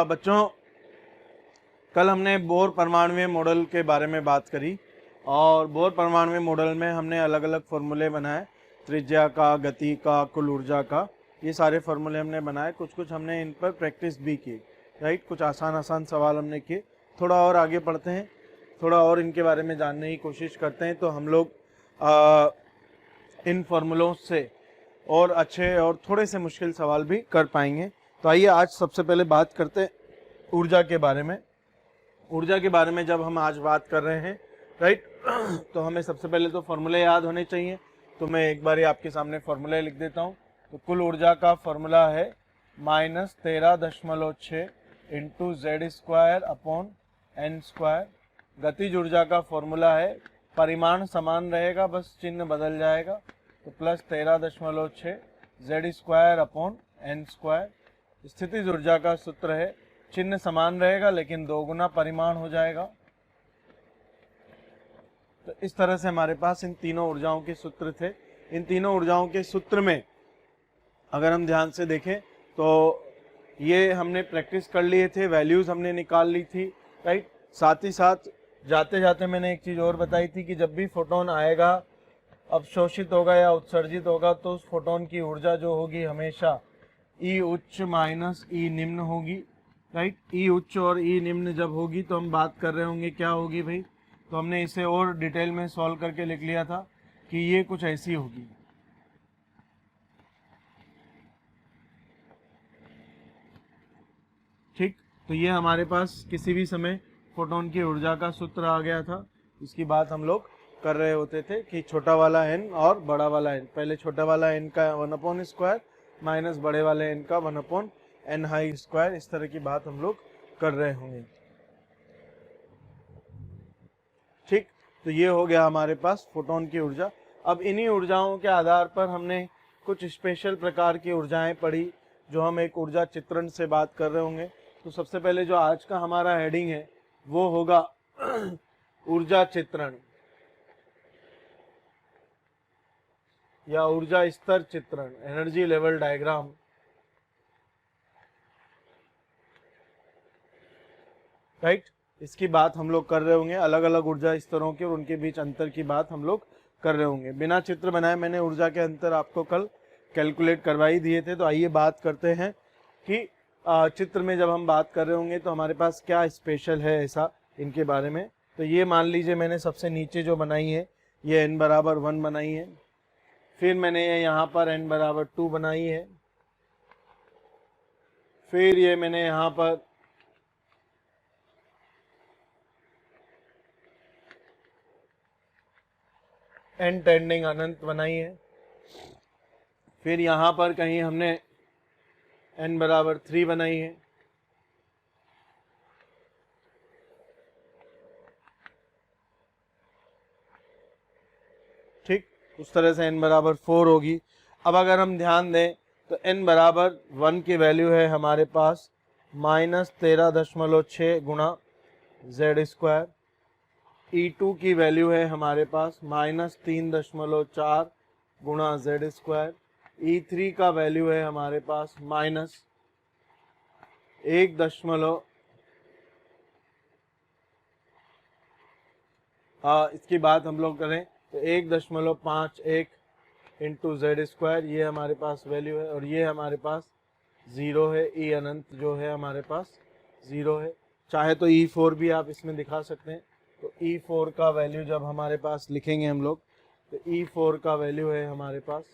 बच्चों, कल हमने बोर परमाणुवीय मॉडल के बारे में बात करी और बोर परमाणुवीय मॉडल में हमने अलग अलग फॉर्मूले बनाए, त्रिज्या का, गति का, कुल ऊर्जा का, ये सारे फॉर्मूले हमने बनाए। कुछ कुछ हमने इन पर प्रैक्टिस भी की, राइट। कुछ आसान आसान सवाल हमने किए। थोड़ा और आगे पढ़ते हैं, थोड़ा और इनके बारे में जानने की कोशिश करते हैं, तो हम लोग इन फॉर्मूलों से और अच्छे और थोड़े से मुश्किल सवाल भी कर पाएंगे। तो आइए आज सबसे पहले बात करते हैं ऊर्जा के बारे में। ऊर्जा के बारे में जब हम आज बात कर रहे हैं, राइट, तो हमें सबसे पहले तो फॉर्मूले याद होने चाहिए। तो मैं एक बार आपके सामने फॉर्मूले लिख देता हूँ। तो कुल ऊर्जा का फॉर्मूला है -13.6 इंटू Z²/n²। गतिज ऊर्जा का फॉर्मूला है, परिमाण समान रहेगा, बस चिन्ह बदल जाएगा, तो +13.6 Z²/n²। स्थितिज ऊर्जा का सूत्र है, चिन्ह समान रहेगा लेकिन 2 गुना परिमाण हो जाएगा। तो इस तरह से हमारे पास इन तीनों ऊर्जाओं के सूत्र थे। इन तीनों ऊर्जाओं के सूत्र में अगर हम ध्यान से देखें तो ये हमने प्रैक्टिस कर लिए थे, वैल्यूज हमने निकाल ली थी, राइट। साथ ही साथ जाते जाते मैंने एक चीज और बताई थी कि जब भी फोटोन आएगा, अवशोषित होगा या उत्सर्जित होगा, तो उस फोटोन की ऊर्जा जो होगी हमेशा E उच्च माइनस E निम्न होगी, राइट। E उच्च और E निम्न जब होगी तो हम बात कर रहे होंगे क्या होगी भाई। तो हमने इसे और डिटेल में सॉल्व करके लिख लिया था कि ये कुछ ऐसी होगी। ठीक, तो ये हमारे पास किसी भी समय फोटोन की ऊर्जा का सूत्र आ गया था। इसकी बात हम लोग कर रहे होते थे कि छोटा वाला n और बड़ा वाला n, पहले छोटा वाला n का 1/² माइनस बड़े वाले n का 1/n², इस तरह की बात हम लोग कर रहे होंगे। ठीक, तो ये हो गया हमारे पास फोटोन की ऊर्जा। अब इन्हीं ऊर्जाओं के आधार पर हमने कुछ स्पेशल प्रकार की ऊर्जाएं पढ़ी, जो हम एक ऊर्जा चित्रण से बात कर रहे होंगे। तो सबसे पहले जो आज का हमारा हेडिंग है वो होगा ऊर्जा चित्रण या ऊर्जा स्तर चित्रण, एनर्जी लेवल डायग्राम। राइट, इसकी बात हम लोग कर रहे होंगे, अलग अलग ऊर्जा स्तरों के और उनके बीच अंतर की बात हम लोग कर रहे होंगे। बिना चित्र बनाए मैंने ऊर्जा के अंतर आपको कल कैलकुलेट करवाई दिए थे। तो आइए बात करते हैं कि चित्र में जब हम बात कर रहे होंगे तो हमारे पास क्या स्पेशल है ऐसा इनके बारे में। तो ये मान लीजिए मैंने सबसे नीचे जो बनाई है ये n=1 बनाई है, फिर मैंने यहाँ पर n=2 बनाई है, फिर ये मैंने यहाँ पर n टेंडिंग अनंत बनाई है, फिर यहाँ पर कहीं हमने n=3 बनाई है, ठीक, उस तरह से n=4 होगी। अब अगर हम ध्यान दें तो n=1 की वैल्यू है हमारे पास -13.6 गुणा Z²। E2 की वैल्यू है हमारे पास -3.4 गुणा Z²। E3 का वैल्यू है हमारे पास इसकी बात हम लोग करें तो 1.51 इंटू Z², ये हमारे पास वैल्यू है, और ये हमारे पास 0 है। E अनंत जो है हमारे पास 0 है। चाहे तो E4 भी आप इसमें दिखा सकते हैं। तो E4 का वैल्यू जब हमारे पास लिखेंगे हम लोग तो E4 का वैल्यू है हमारे पास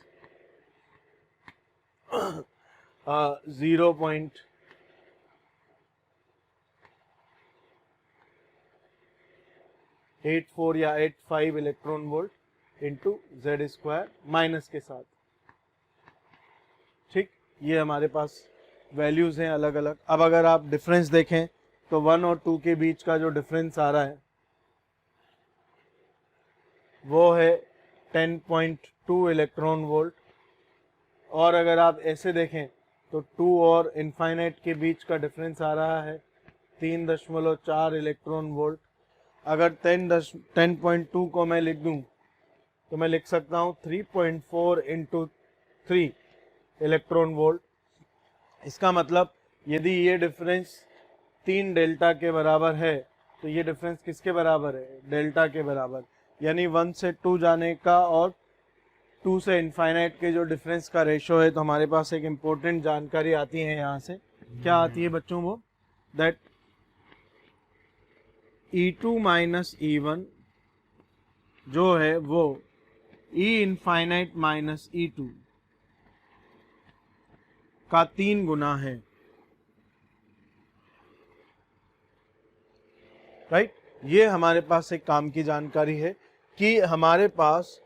0.84 या 85 electron volt into Z² minus के साथ। ठीक, ये हमारे पास वैल्यूज हैं अलग अलग। अब अगर आप डिफरेंस देखें तो 1 और 2 के बीच का जो डिफरेंस आ रहा है वो है 10.2 इलेक्ट्रॉन वोल्ट, और अगर आप ऐसे देखें तो 2 और इनफाइनाइट के बीच का डिफरेंस आ रहा है 3.4 इलेक्ट्रॉन वोल्ट। अगर 10.2 को मैं लिख दूं तो मैं लिख सकता हूँ 3.4 इंटू 3 इलेक्ट्रॉन वोल्ट। इसका मतलब यदि ये डिफरेंस 3 डेल्टा के बराबर है तो ये डिफरेंस किसके बराबर है? डेल्टा के बराबर। यानी 1 से 2 जाने का और 2 से इनफाइनाइट के जो डिफरेंस का रेशो है, तो हमारे पास एक इम्पोर्टेंट जानकारी आती है यहाँ से। क्या आती है बच्चों? वो दैट E2 माइनस E1 जो है वो E इनफाइनाइट माइनस E2 का 3 गुना है। राइट, ये हमारे पास एक काम की जानकारी है कि हमारे पास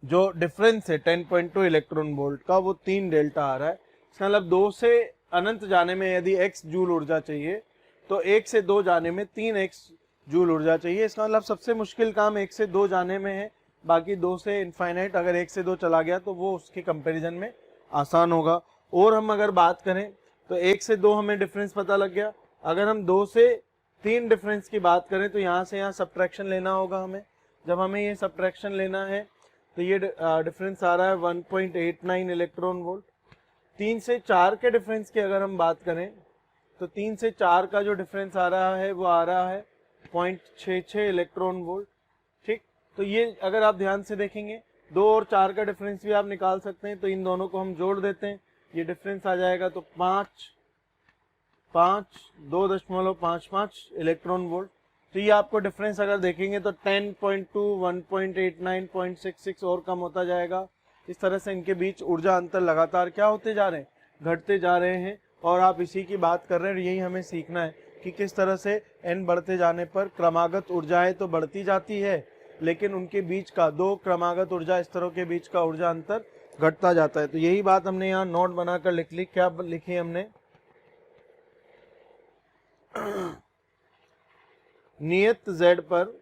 जो डिफरेंस है 10.2 इलेक्ट्रॉन वोल्ट का, वो 3 डेल्टा आ रहा है। इसका मतलब 2 से अनंत जाने में यदि x जूल ऊर्जा चाहिए तो 1 से 2 जाने में 3x जूल ऊर्जा चाहिए। इसका मतलब सबसे मुश्किल काम 1 से 2 जाने में है, बाकी 2 से इनफाइनाइट अगर 1 से 2 चला गया तो वो उसके कंपैरिजन में आसान होगा। और हम अगर बात करें तो 1 से 2 हमें डिफरेंस पता लग गया। अगर हम 2 से 3 डिफरेंस की बात करें तो यहाँ से यहाँ सब्ट्रैक्शन लेना होगा हमें। जब हमें ये सब्ट्रैक्शन लेना है तो ये डिफरेंस आ रहा है 1.89 इलेक्ट्रॉन वोल्ट। 3 से 4 के डिफरेंस की अगर हम बात करें तो 3 से 4 का जो डिफरेंस आ रहा है वो आ रहा है 0.66 इलेक्ट्रॉन वोल्ट। ठीक, तो ये अगर आप ध्यान से देखेंगे 2 और 4 का डिफरेंस भी आप निकाल सकते हैं। तो इन दोनों को हम जोड़ देते हैं, ये डिफरेंस आ जाएगा तो 2.55 इलेक्ट्रॉन वोल्ट। तो ये आपको डिफरेंस अगर देखेंगे तो 10.2, 1.89, 0.66 और कम होता जाएगा। इस तरह से इनके बीच ऊर्जा अंतर लगातार क्या होते जा रहे हैं? घटते जा रहे हैं। और आप इसी की बात कर रहे हैं, यही हमें सीखना है कि किस तरह से n बढ़ते जाने पर क्रमागत ऊर्जाएं तो बढ़ती जाती है, लेकिन उनके बीच का दो क्रमागत ऊर्जा स्तरों के बीच का ऊर्जा अंतर घटता जाता है। तो यही बात हमने यहाँ नोट बनाकर लिख ली। क्या लिखी हमने? नियत z पर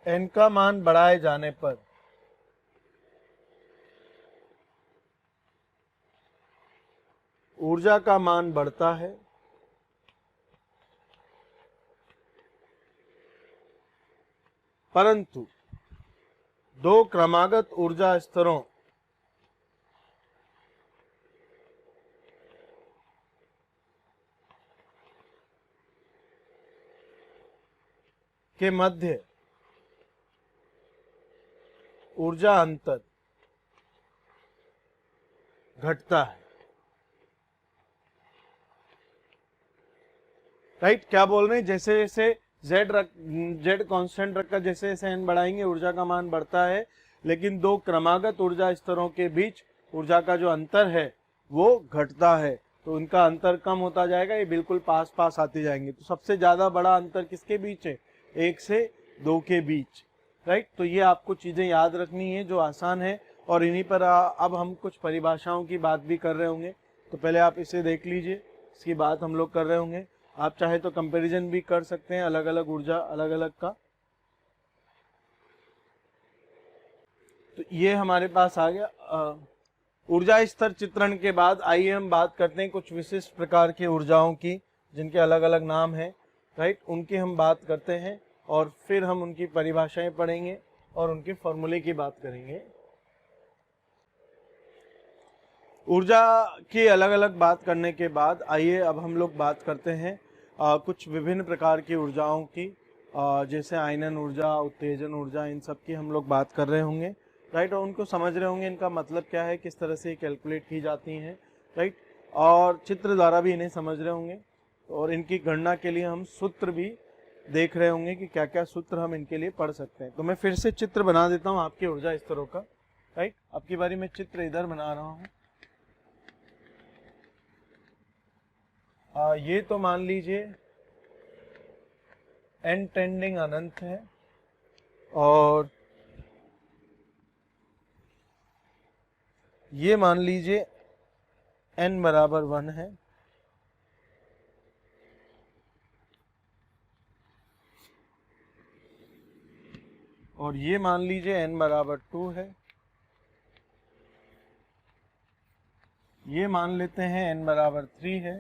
n का मान बढ़ाए जाने पर ऊर्जा का मान बढ़ता है, परंतु दो क्रमागत ऊर्जा स्तरों के मध्य ऊर्जा अंतर घटता है। राइट, क्या बोल रहे हैं? जैसे जैसे z कांस्टेंट रखकर जैसे जैसे n बढ़ाएंगे ऊर्जा का मान बढ़ता है, लेकिन दो क्रमागत ऊर्जा स्तरों के बीच ऊर्जा का जो अंतर है वो घटता है। तो उनका अंतर कम होता जाएगा, ये बिल्कुल पास पास आते जाएंगे। तो सबसे ज्यादा बड़ा अंतर किसके बीच है? 1 से 2 के बीच। राइट, तो ये आपको चीजें याद रखनी है जो आसान है। और इन्हीं पर अब हम कुछ परिभाषाओं की बात भी कर रहे होंगे। तो पहले आप इसे देख लीजिए, इसकी बात हम लोग कर रहे होंगे। आप चाहे तो कंपैरिजन भी कर सकते हैं अलग अलग ऊर्जा अलग अलग का। तो ये हमारे पास आ गया ऊर्जा स्तर चित्रण के बाद आइए हम बात करते हैं कुछ विशिष्ट प्रकार की ऊर्जाओं की, जिनके अलग अलग नाम हैं। राइट, उनकी हम बात करते हैं और फिर हम उनकी परिभाषाएं पढ़ेंगे और उनके फॉर्मूले की बात करेंगे। ऊर्जा की अलग अलग बात करने के बाद आइए अब हम लोग बात करते हैं कुछ विभिन्न प्रकार की ऊर्जाओं की, जैसे आयनन ऊर्जा, उत्तेजन ऊर्जा, इन सब की हम लोग बात कर रहे होंगे। राइट, और उनको समझ रहे होंगे, इनका मतलब क्या है, किस तरह से कैलकुलेट की जाती हैं। राइट, और चित्र द्वारा भी इन्हें समझ रहे होंगे और इनकी गणना के लिए हम सूत्र भी देख रहे होंगे कि क्या क्या सूत्र हम इनके लिए पढ़ सकते हैं। तो मैं फिर से चित्र बना देता हूँ आपके ऊर्जा स्तरों का। राइट, अब की बारी मैं चित्र इधर बना रहा हूँ। ये तो मान लीजिए n टेंडिंग अनंत है और ये मान लीजिए n बराबर 1 है। और ये मान लीजिए n बराबर 2 है। ये मान लेते हैं n बराबर 3 है,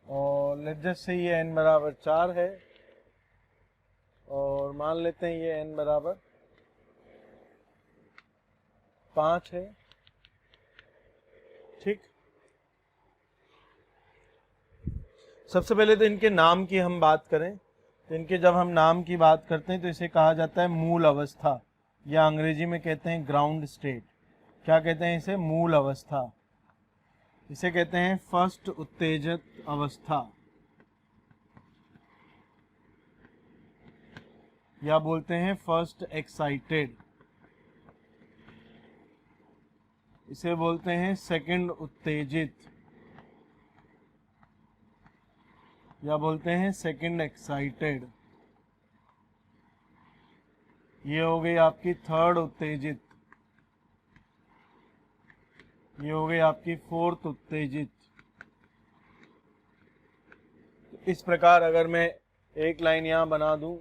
और लेट जस्ट से ये n बराबर 4 है, और मान लेते हैं ये n बराबर 5 है। ठीक, सबसे पहले तो इनके नाम की हम बात करें तो इनके जब हम नाम की बात करते हैं तो इसे कहा जाता है मूल अवस्था, या अंग्रेजी में कहते हैं ग्राउंड स्टेट। क्या कहते हैं इसे? मूल अवस्था। इसे कहते हैं फर्स्ट उत्तेजित अवस्था, या बोलते हैं फर्स्ट एक्साइटेड। इसे बोलते हैं सेकंड उत्तेजित, या बोलते हैं सेकंड एक्साइटेड। ये हो गई आपकी थर्ड उत्तेजित, ये हो गई आपकी फोर्थ उत्तेजित। इस प्रकार अगर मैं एक लाइन यहाँ बना दूं,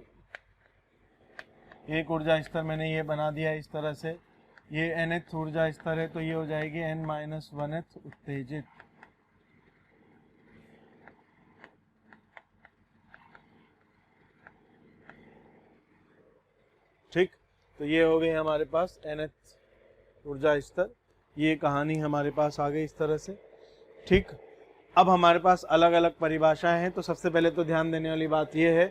एक ऊर्जा स्तर मैंने ये बना दिया इस तरह से, ये nth ऊर्जा स्तर है तो ये हो जाएगी n-1th उत्तेजित। ठीक, तो ये हो गई हमारे पास nth ऊर्जा स्तर। ये कहानी हमारे पास आ गई इस तरह से। ठीक, अब हमारे पास अलग अलग परिभाषाएं हैं। तो सबसे पहले तो ध्यान देने वाली बात ये है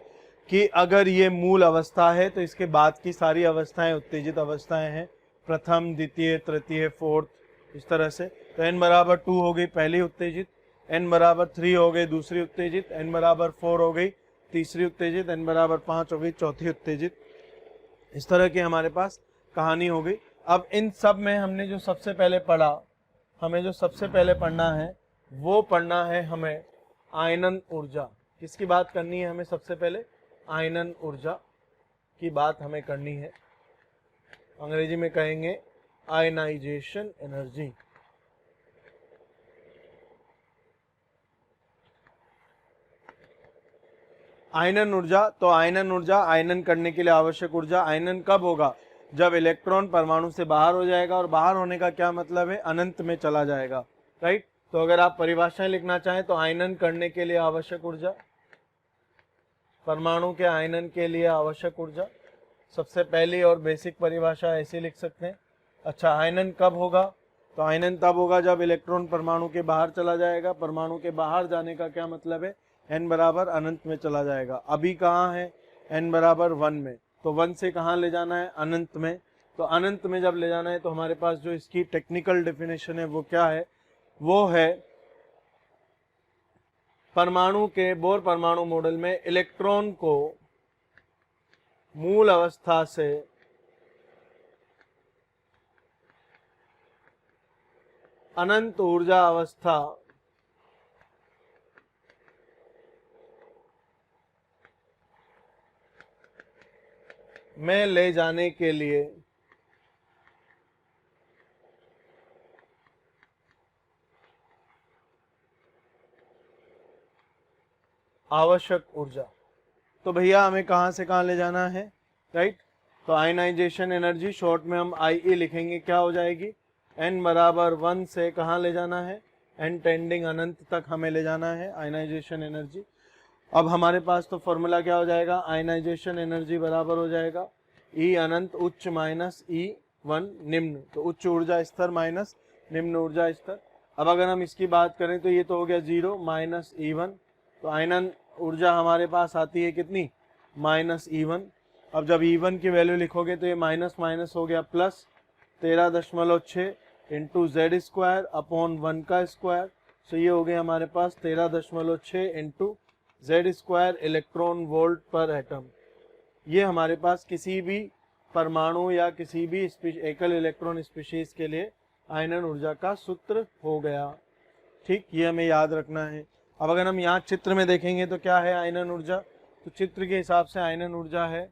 कि अगर ये मूल अवस्था है तो इसके बाद की सारी अवस्थाएं उत्तेजित अवस्थाएं हैं, प्रथम, द्वितीय, तृतीय, फोर्थ, इस तरह से। तो n बराबर 2 हो गई पहली उत्तेजित, n बराबर 3 हो गई दूसरी उत्तेजित, n बराबर 4 हो गई तीसरी उत्तेजित, n बराबर 5 हो गई चौथी उत्तेजित। इस तरह की हमारे पास कहानी हो गई। अब इन सब में हमने जो सबसे पहले पढ़ा, हमें जो सबसे पहले पढ़ना है वो पढ़ना है हमें आयनन ऊर्जा। किसकी बात करनी है हमें? सबसे पहले आयनन ऊर्जा की बात हमें करनी है। अंग्रेजी में कहेंगे आयनाइजेशन एनर्जी। आयनन ऊर्जा, तो आयनन ऊर्जा, आयनन करने के लिए आवश्यक ऊर्जा। आयनन कब होगा? जब इलेक्ट्रॉन परमाणु से बाहर हो जाएगा, और बाहर होने का क्या मतलब है? अनंत में चला जाएगा। राइट, तो अगर आप परिभाषाएं लिखना चाहें तो आयनन करने के लिए आवश्यक ऊर्जा, परमाणु के आयनन के लिए आवश्यक ऊर्जा, सबसे पहली और बेसिक परिभाषा ऐसे लिख सकते हैं। अच्छा, आयनन कब होगा? तो आयनन तब होगा जब इलेक्ट्रॉन परमाणु के बाहर चला जाएगा। परमाणु के बाहर जाने का क्या मतलब है? n बराबर अनंत में चला जाएगा। अभी कहाँ है? n बराबर 1 में। तो 1 से कहाँ ले जाना है? अनंत में। तो अनंत में जब ले जाना है तो हमारे पास जो इसकी टेक्निकल डेफिनेशन है वो क्या है? वो है परमाणु के बोर परमाणु मॉडल में इलेक्ट्रॉन को मूल अवस्था से अनंत ऊर्जा अवस्था में ले जाने के लिए आवश्यक ऊर्जा। तो भैया हमें कहां से कहां ले जाना है? राइट, तो आयनाइजेशन एनर्जी, शॉर्ट में हम IE लिखेंगे, क्या हो जाएगी? n बराबर 1 से कहां ले जाना है? n टेंडिंग अनंत तक हमें ले जाना है आयनाइजेशन एनर्जी। अब हमारे पास तो फॉर्मूला क्या हो जाएगा? आयनाइजेशन एनर्जी बराबर हो जाएगा E अनंत उच्च माइनस E1 निम्न। तो उच्च ऊर्जा स्तर माइनस निम्न ऊर्जा स्तर। अब अगर हम इसकी बात करें तो ये तो हो गया 0 माइनस E1। तो आयनन ऊर्जा हमारे पास आती है कितनी? Minus E1। अब जब E1 की वैल्यू लिखोगे तो ये माइनस माइनस हो गया plus 13.6 into Z square upon 1 का स्क्वायर। तो ये हो गया हमारे पास 13.6 into Z square electron volt पर एटम। ये हमारे पास किसी भी परमाणु या किसी भी एकल इलेक्ट्रॉन स्पीशीज के लिए आयनन ऊर्जा का सूत्र हो गया। ठीक, ये हमें याद रखना है। अब अगर हम यहाँ चित्र में देखेंगे तो क्या है आयनन ऊर्जा? तो चित्र के हिसाब से आयनन ऊर्जा है,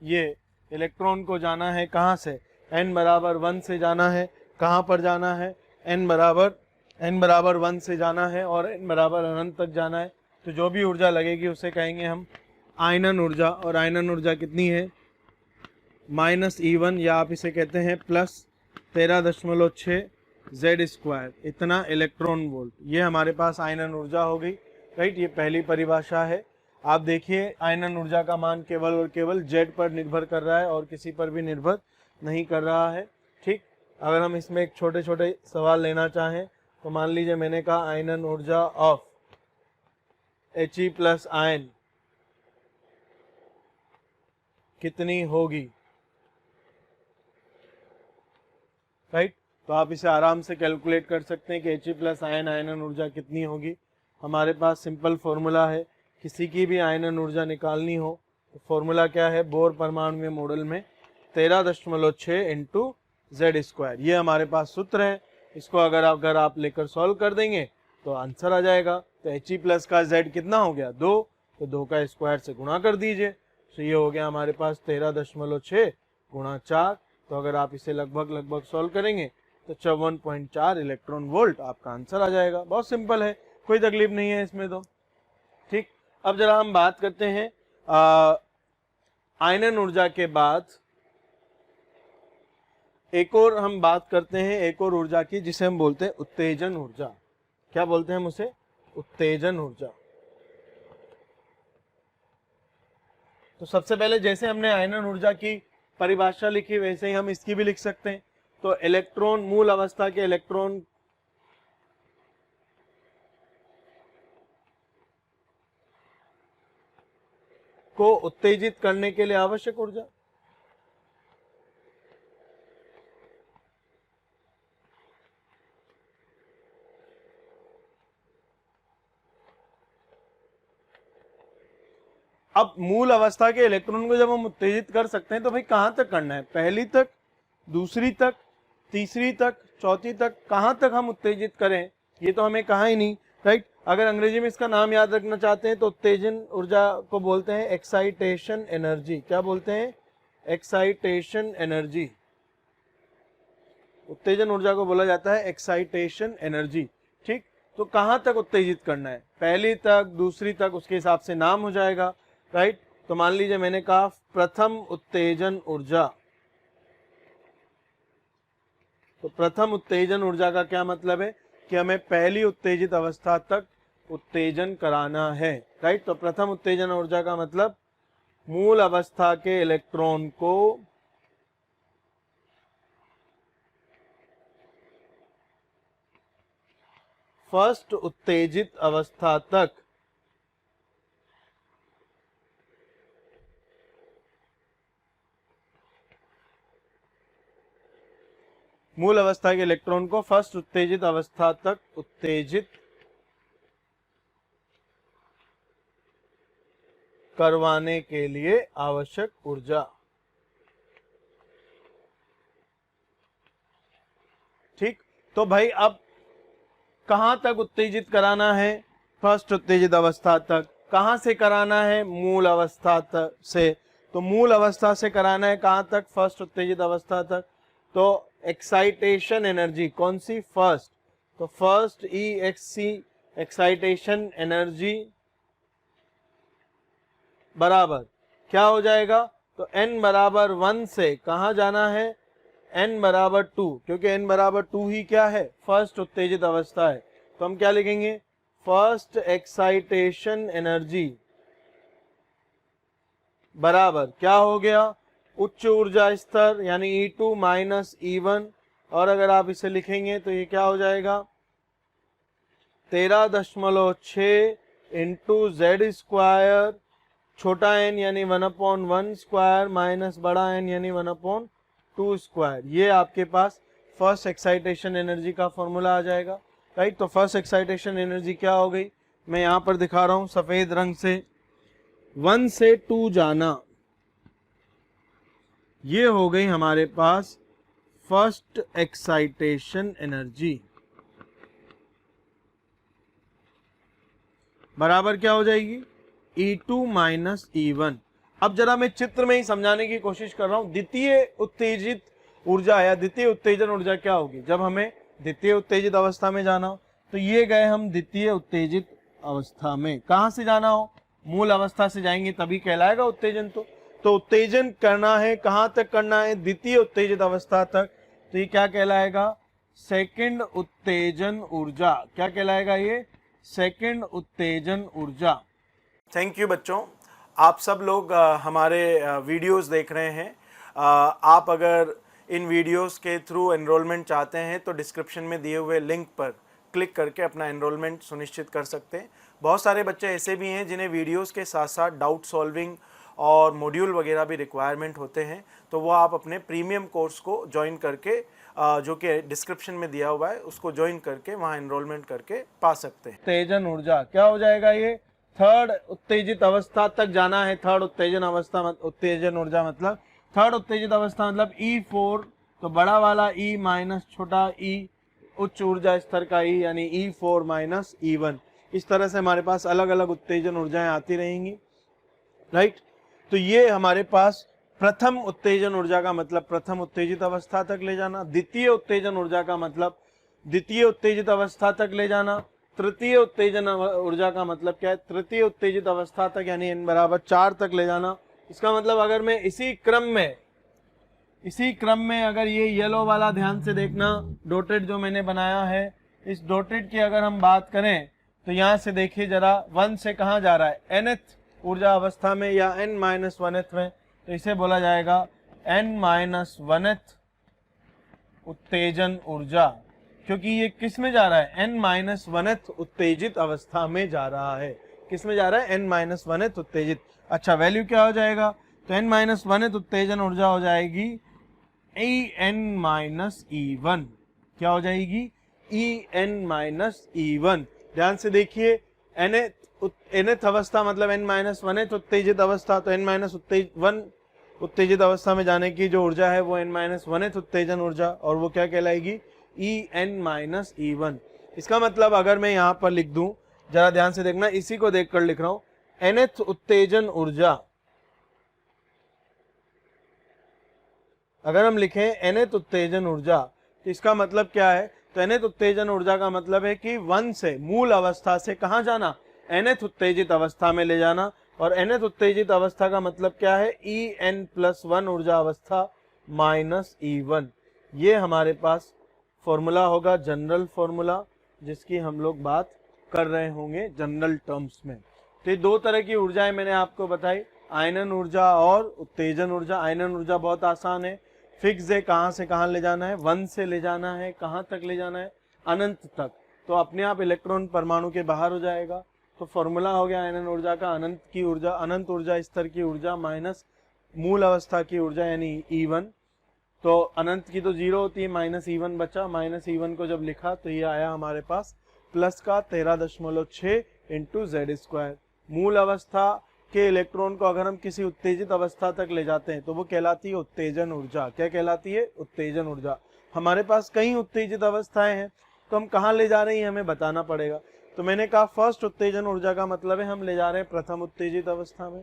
ये इलेक्ट्रॉन को जाना है कहाँ से? n बराबर 1 से जाना है। कहाँ पर जाना है? n बराबर 1 से जाना है और n बराबर अनंत तक जाना है। तो जो भी ऊर्जा लगेगी उसे कहेंगे हम आयनन ऊर्जा, और आयनन ऊर्जा कितनी है -E1 या आप इसे कहते हैं +13.6 Z², इतना इलेक्ट्रॉन वोल्ट। ये हमारे पास आयनन ऊर्जा हो गई, राइट। ये पहली परिभाषा है। आप देखिए आयनन ऊर्जा का मान केवल और केवल Z पर निर्भर कर रहा है और किसी पर भी निर्भर नहीं कर रहा है, ठीक। अगर हम इसमें एक छोटे छोटे सवाल लेना चाहें तो मान लीजिए मैंने कहा आयनन ऊर्जा ऑफ He+ आयन कितनी होगी, राइट। तो आप इसे आराम से कैलकुलेट कर सकते हैं कि He+ आयन आयनन ऊर्जा कितनी होगी। हमारे पास सिंपल फॉर्मूला है, किसी की भी आयनन ऊर्जा निकालनी हो तो फॉर्मूला क्या है, बोर परमाणु मॉडल में 13.6 × Z², ये हमारे पास सूत्र है। इसको अगर आप लेकर सॉल्व कर देंगे तो आंसर आ जाएगा। तो He+ का Z कितना हो गया 2, तो 2 का स्क्वायर से गुणा कर दीजिए, तो ये हो गया हमारे पास 13.6 × 4। तो अगर आप इसे लगभग सॉल्व करेंगे तो 54.4 इलेक्ट्रॉन वोल्ट आपका आंसर आ जाएगा। बहुत सिंपल है, कोई तकलीफ नहीं है इसमें तो, ठीक। अब जरा हम बात करते हैं आयनन ऊर्जा के बाद एक और हम बात करते हैं एक और ऊर्जा की, जिसे हम बोलते हैं उत्तेजन ऊर्जा। क्या बोलते हैं हम उसे, उत्तेजन ऊर्जा। तो सबसे पहले जैसे हमने आयनन ऊर्जा की परिभाषा लिखी वैसे ही हम इसकी भी लिख सकते हैं। तो इलेक्ट्रॉन, मूल अवस्था के इलेक्ट्रॉन को उत्तेजित करने के लिए आवश्यक ऊर्जा। अब मूल अवस्था के इलेक्ट्रॉन को जब हम उत्तेजित कर सकते हैं तो भाई कहां तक करना है, पहली तक, दूसरी तक, तीसरी तक, चौथी तक, कहां तक हम उत्तेजित करें ये तो हमें कहा ही नहीं, राइट। अगर अंग्रेजी में इसका नाम याद रखना चाहते हैं तो उत्तेजन ऊर्जा को बोलते हैं एक्साइटेशन एनर्जी। क्या बोलते हैं, एक्साइटेशन एनर्जी। उत्तेजन ऊर्जा को बोला जाता है एक्साइटेशन एनर्जी, ठीक। तो कहां तक उत्तेजित करना है, पहली तक, दूसरी तक, उसके हिसाब से नाम हो जाएगा, राइट। तो मान लीजिए मैंने कहा प्रथम उत्तेजन ऊर्जा। तो प्रथम उत्तेजन ऊर्जा का क्या मतलब है कि हमें पहली उत्तेजित अवस्था तक उत्तेजन कराना है, राइट। तो प्रथम उत्तेजन ऊर्जा का मतलब मूल अवस्था के इलेक्ट्रॉन को फर्स्ट उत्तेजित अवस्था तक मूल अवस्था के इलेक्ट्रॉन को फर्स्ट उत्तेजित अवस्था तक उत्तेजित करवाने के लिए आवश्यक ऊर्जा, ठीक। तो भाई अब कहां तक उत्तेजित कराना है, फर्स्ट उत्तेजित अवस्था तक। कहां से कराना है, मूल अवस्था तक से। तो मूल अवस्था से कराना है कहां तक, फर्स्ट उत्तेजित अवस्था तक। तो एक्साइटेशन एनर्जी कौन सी, फर्स्ट, तो फर्स्ट EXC एक्साइटेशन एनर्जी बराबर क्या हो जाएगा, तो n बराबर 1 से कहां जाना है, n बराबर 2, क्योंकि n बराबर 2 ही क्या है, फर्स्ट उत्तेजित अवस्था है। तो हम क्या लिखेंगे, फर्स्ट एक्साइटेशन एनर्जी बराबर क्या हो गया, उच्च ऊर्जा स्तर यानी E2 - E1, और अगर आप इसे लिखेंगे तो ये क्या हो जाएगा 13.6 × Z², छोटा n यानी 1/1² माइनस बड़ा n यानी 1/2²। ये आपके पास फर्स्ट एक्साइटेशन एनर्जी का फॉर्मूला आ जाएगा, राइट। तो फर्स्ट एक्साइटेशन एनर्जी क्या हो गई, मैं यहां पर दिखा रहा हूं सफेद रंग से, 1 से 2 जाना, ये हो गई हमारे पास फर्स्ट एक्साइटेशन एनर्जी बराबर क्या हो जाएगी, E2 - E1। अब जरा मैं चित्र में ही समझाने की कोशिश कर रहा हूं। द्वितीय उत्तेजित ऊर्जा या द्वितीय उत्तेजन ऊर्जा क्या होगी, जब हमें द्वितीय उत्तेजित अवस्था में जाना हो। तो ये गए हम द्वितीय उत्तेजित अवस्था में, कहां से जाना हो, मूल अवस्था से जाएंगे तभी कहलाएगा उत्तेजन। तो उत्तेजन करना है, कहां तक करना है? द्वितीय उत्तेजित अवस्था तक। तो ये क्या कहलाएगा? सेकंड उत्तेजन ऊर्जा। क्या कहलाएगा ये? सेकंड उत्तेजन ऊर्जा। थैंक यू बच्चों, आप सब लोग हमारे वीडियोस देख रहे हैं। आप अगर इन वीडियोस के थ्रू एनरोलमेंट चाहते हैं तो डिस्क्रिप्शन में दिए हुए लिंक पर क्लिक करके अपना एनरोलमेंट सुनिश्चित कर सकते हैं। बहुत सारे बच्चे ऐसे भी हैं जिन्हें वीडियोस के साथ साथ डाउट सॉल्विंग और मॉड्यूल वगैरह भी रिक्वायरमेंट होते हैं, तो वो आप अपने प्रीमियम कोर्स को ज्वाइन करके जो कि डिस्क्रिप्शन में दिया हुआ है उसको ज्वाइन करके वहाँ एनरोलमेंट करके पा सकते हैं। उत्तेजन ऊर्जा क्या हो जाएगा? ये थर्ड उत्तेजित अवस्था तक जाना है। थर्ड उत्तेजन अवस्था उत्तेजन ऊर्जा मतलब थर्ड उत्तेजित अवस्था मतलब E4, तो बड़ा वाला E माइनस छोटा E, उच्च ऊर्जा स्तर का E यानी E4 माइनस E1। इस तरह से हमारे पास अलग अलग उत्तेजन ऊर्जाएं आती रहेंगी, राइट। तो ये हमारे पास प्रथम उत्तेजन ऊर्जा का मतलब प्रथम उत्तेजित अवस्था तक ले जाना, द्वितीय उत्तेजन ऊर्जा का मतलब द्वितीय उत्तेजित अवस्था तक ले जाना, तृतीय उत्तेजन ऊर्जा का मतलब क्या है? तृतीय उत्तेजित अवस्था तक यानी n बराबर 4 तक ले जाना। इसका मतलब अगर मैं इसी क्रम में अगर ये येलो वाला ध्यान से देखना, डॉटेड जो मैंने बनाया है, इस डॉटेड की अगर हम बात करें तो यहां से देखिए जरा, 1 से कहां जा रहा है? nth ऊर्जा अवस्था में या n-1th में, तो इसे बोला जाएगा n-1th उत्तेजन ऊर्जा, क्योंकि ये किस में जा रहा है? n-1th उत्तेजित अवस्था में जा रहा है। किस में जा रहा है? n-1th उत्तेजित। अच्छा, वैल्यू क्या हो जाएगा? तो n-1th उत्तेजन ऊर्जा हो जाएगी En-E1। क्या हो जाएगी? En-E1। ध्यान से देखिए, nth अवस्था मतलब n-1th उत्तेजित अवस्था, तो n-1 उत्तेजित अवस्था में जाने की जो ऊर्जा है वो n-1th उत्तेजन ऊर्जा, और वो क्या कहलाएगी? En-E1। इसका मतलब अगर मैं यहाँ पर लिख दूं, जरा ध्यान से देखना, इसी को देखकर लिख रहा हूं, nth उत्तेजन ऊर्जा, अगर हम लिखें nth उत्तेजन ऊर्जा, तो इसका मतलब क्या है? तो nth उत्तेजन ऊर्जा का मतलब है कि 1 से मूल अवस्था से कहां जाना? nth उत्तेजित अवस्था में ले जाना। और nth उत्तेजित अवस्था का मतलब क्या है? En+1 ऊर्जा अवस्था माइनस E1। ये हमारे पास फॉर्मूला होगा, जनरल फॉर्मूला, जिसकी हम लोग बात कर रहे होंगे जनरल टर्म्स में। तो ये दो तरह की ऊर्जाएं मैंने आपको बताई, आयनन ऊर्जा और उत्तेजन ऊर्जा। आयनन ऊर्जा बहुत आसान है, फिक्स है, कहां से कहां ले जाना है? 1 से ले जाना है, कहां तक ले जाना है? अनंत तक। तो अपने आप इलेक्ट्रॉन परमाणु के बाहर हो जाएगा। तो फॉर्मूला हो गया आयनन ऊर्जा का, अनंत की ऊर्जा, अनंत ऊर्जा स्तर की ऊर्जा माइनस मूल अवस्था की ऊर्जा यानी E1। तो अनंत की तो 0 होती है, माइनस E1 बचा। माइनस E1 को जब लिखा तो ये आया हमारे पास प्लस का 13.6 इंटू Z²। मूल अवस्था के इलेक्ट्रॉन को अगर हम किसी उत्तेजित अवस्था तक ले जाते हैं तो वो कहलाती है उत्तेजन ऊर्जा। क्या कहलाती है? उत्तेजन ऊर्जा। हमारे पास कई उत्तेजित अवस्थाएं हैं, तो हम कहाँ ले जा रहे हैं हमें बताना पड़ेगा। तो मैंने कहा फर्स्ट उत्तेजन ऊर्जा का मतलब है हम ले जा रहे हैं प्रथम उत्तेजित अवस्था में।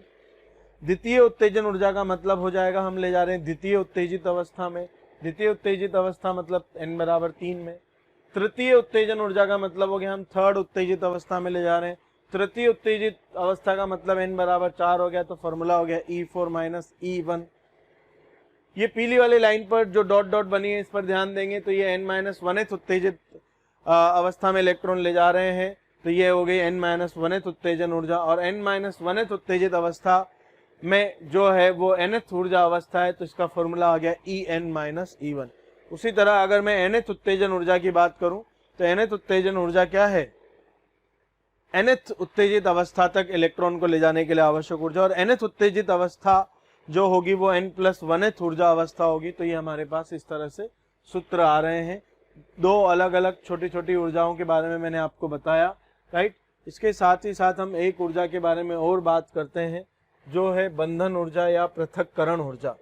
द्वितीय उत्तेजन ऊर्जा का मतलब हो जाएगा हम ले जा रहे हैं द्वितीय उत्तेजित अवस्था में। द्वितीय उत्तेजित अवस्था मतलब n बराबर 3 में। तृतीय उत्तेजन ऊर्जा का मतलब हो गया हम थर्ड उत्तेजित अवस्था में ले जा रहे हैं। तृतीय उत्तेजित अवस्था का मतलब n बराबर 4 हो गया, तो फॉर्मूला हो गया E4 माइनस E1। ये पीली वाली लाइन पर जो डॉट डॉट बनी है इस पर ध्यान देंगे, तो ये n-1th उत्तेजित अवस्था में इलेक्ट्रॉन ले जा रहे हैं, तो ये हो गई n-1th उत्तेजन ऊर्जा। और n-1th उत्तेजित अवस्था में जो है वो nth ऊर्जा अवस्था है, तो इसका फॉर्मूला आ गया En-E1। उसी तरह अगर मैं nth उत्तेजन ऊर्जा की बात करूं तो nth उत्तेजन ऊर्जा क्या है? nth उत्तेजित अवस्था तक इलेक्ट्रॉन को ले जाने के लिए आवश्यक ऊर्जा, और nth उत्तेजित अवस्था जो होगी वो n+1th ऊर्जा अवस्था होगी। तो ये हमारे पास इस तरह से सूत्र आ रहे हैं। दो अलग अलग छोटी छोटी ऊर्जाओं के बारे में मैंने आपको बताया, राइट। इसके साथ ही साथ हम एक ऊर्जा के बारे में और बात करते हैं, जो है बंधन ऊर्जा या पृथक्करण ऊर्जा।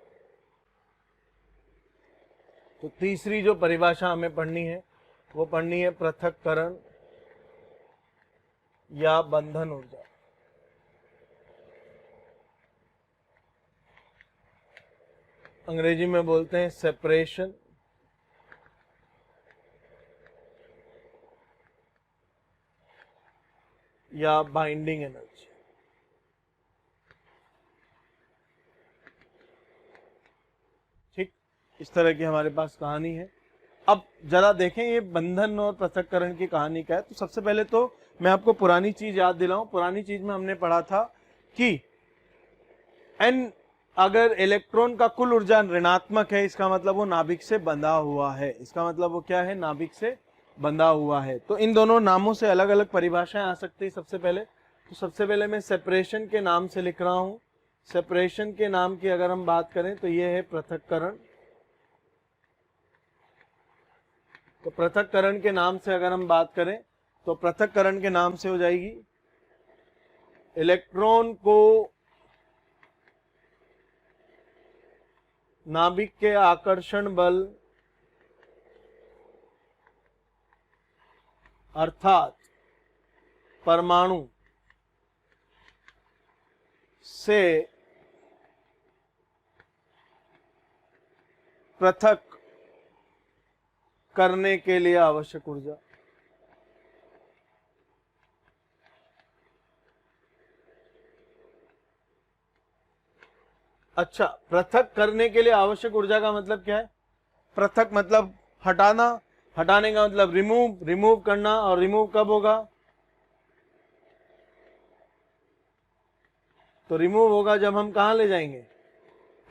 तो तीसरी जो परिभाषा हमें पढ़नी है वो पढ़नी है पृथक्करण या बंधन ऊर्जा। अंग्रेजी में बोलते हैं सेपरेशन या बाइंडिंग एनर्जी। इस तरह की हमारे पास कहानी है। अब जरा देखें ये बंधन और पृथक्करण की कहानी क्या है। तो सबसे पहले तो मैं आपको पुरानी चीज याद दिलाऊं। पुरानी चीज में हमने पढ़ा था कि n अगर इलेक्ट्रॉन का कुल ऊर्जा ऋणात्मक है, इसका मतलब वो नाभिक से बंधा हुआ है। इसका मतलब वो क्या है, नाभिक से बंधा हुआ है। तो इन दोनों नामों से अलग अलग परिभाषाएं आ सकती है। सबसे पहले मैं सेपरेशन के नाम से लिख रहा हूं। सेपरेशन के नाम की अगर हम बात करें तो ये है पृथक्करण। तो पृथक्करण के नाम से अगर हम बात करें तो पृथक्करण के नाम से हो जाएगी इलेक्ट्रॉन को नाभिक के आकर्षण बल अर्थात परमाणु से पृथक करने के लिए आवश्यक ऊर्जा। अच्छा, पृथक करने के लिए आवश्यक ऊर्जा का मतलब क्या है? पृथक मतलब हटाना, हटाने का मतलब रिमूव करना। और रिमूव कब होगा? तो रिमूव होगा जब हम कहां ले जाएंगे,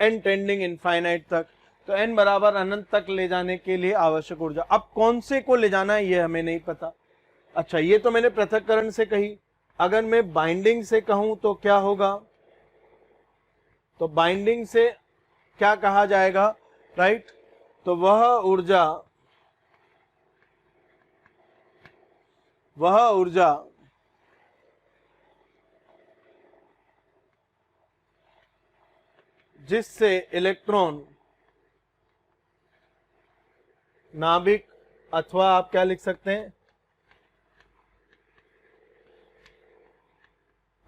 n टेंडिंग इनफाइनाइट तक। तो n बराबर अनंत तक ले जाने के लिए आवश्यक ऊर्जा। अब कौन से को ले जाना है ये हमें नहीं पता। अच्छा, ये तो मैंने पृथक्करण से कही। अगर मैं बाइंडिंग से कहूं तो क्या होगा? तो बाइंडिंग से क्या कहा जाएगा, राइट? तो वह ऊर्जा जिससे इलेक्ट्रॉन नाभिक अथवा आप क्या लिख सकते हैं,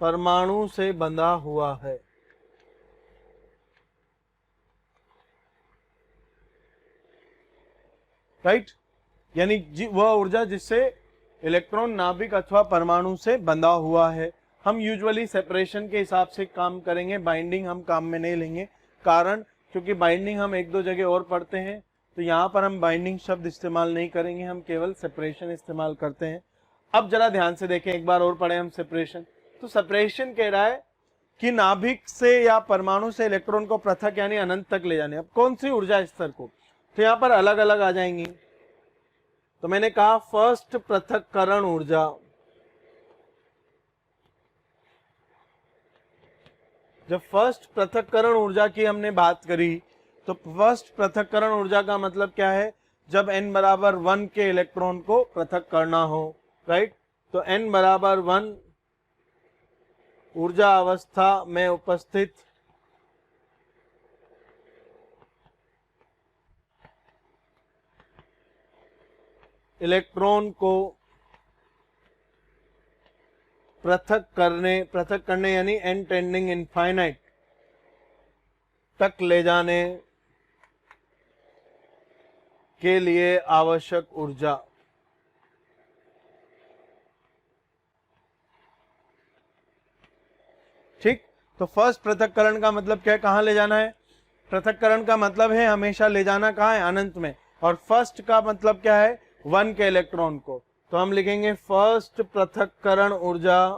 परमाणु से बंधा हुआ है। राइट? यानी वह ऊर्जा जिससे इलेक्ट्रॉन नाभिक अथवा परमाणु से बंधा हुआ है। हम यूजुअली सेपरेशन के हिसाब से काम करेंगे, बाइंडिंग हम काम में नहीं लेंगे। कारण क्योंकि बाइंडिंग हम एक दो जगह और पढ़ते हैं, तो यहाँ पर हम बाइंडिंग शब्द इस्तेमाल नहीं करेंगे, हम केवल सेपरेशन इस्तेमाल करते हैं। अब जरा ध्यान से देखें, एक बार और पढ़े हम सेपरेशन। तो सेपरेशन कह रहा है कि नाभिक से या परमाणु से इलेक्ट्रॉन को पृथक यानी अनंत तक ले जाने। अब कौन सी ऊर्जा स्तर को, तो यहाँ पर अलग अलग आ जाएंगी। तो मैंने कहा फर्स्ट पृथक्करण ऊर्जा, जब फर्स्ट पृथक्करण ऊर्जा की हमने बात करी तो फर्स्ट पृथक्करण ऊर्जा का मतलब क्या है, जब n बराबर 1 के इलेक्ट्रॉन को पृथक करना हो। राइट? तो n बराबर 1 ऊर्जा अवस्था में उपस्थित इलेक्ट्रॉन को पृथक करने यानी n टेंडिंग इनफाइनाइट तक ले जाने के लिए आवश्यक ऊर्जा। ठीक? तो फर्स्ट पृथक्करण का मतलब क्या है, कहां ले जाना है? पृथक्करण का मतलब है हमेशा ले जाना कहां है, अनंत में। और फर्स्ट का मतलब क्या है, 1 के इलेक्ट्रॉन को। तो हम लिखेंगे फर्स्ट पृथक्करण ऊर्जा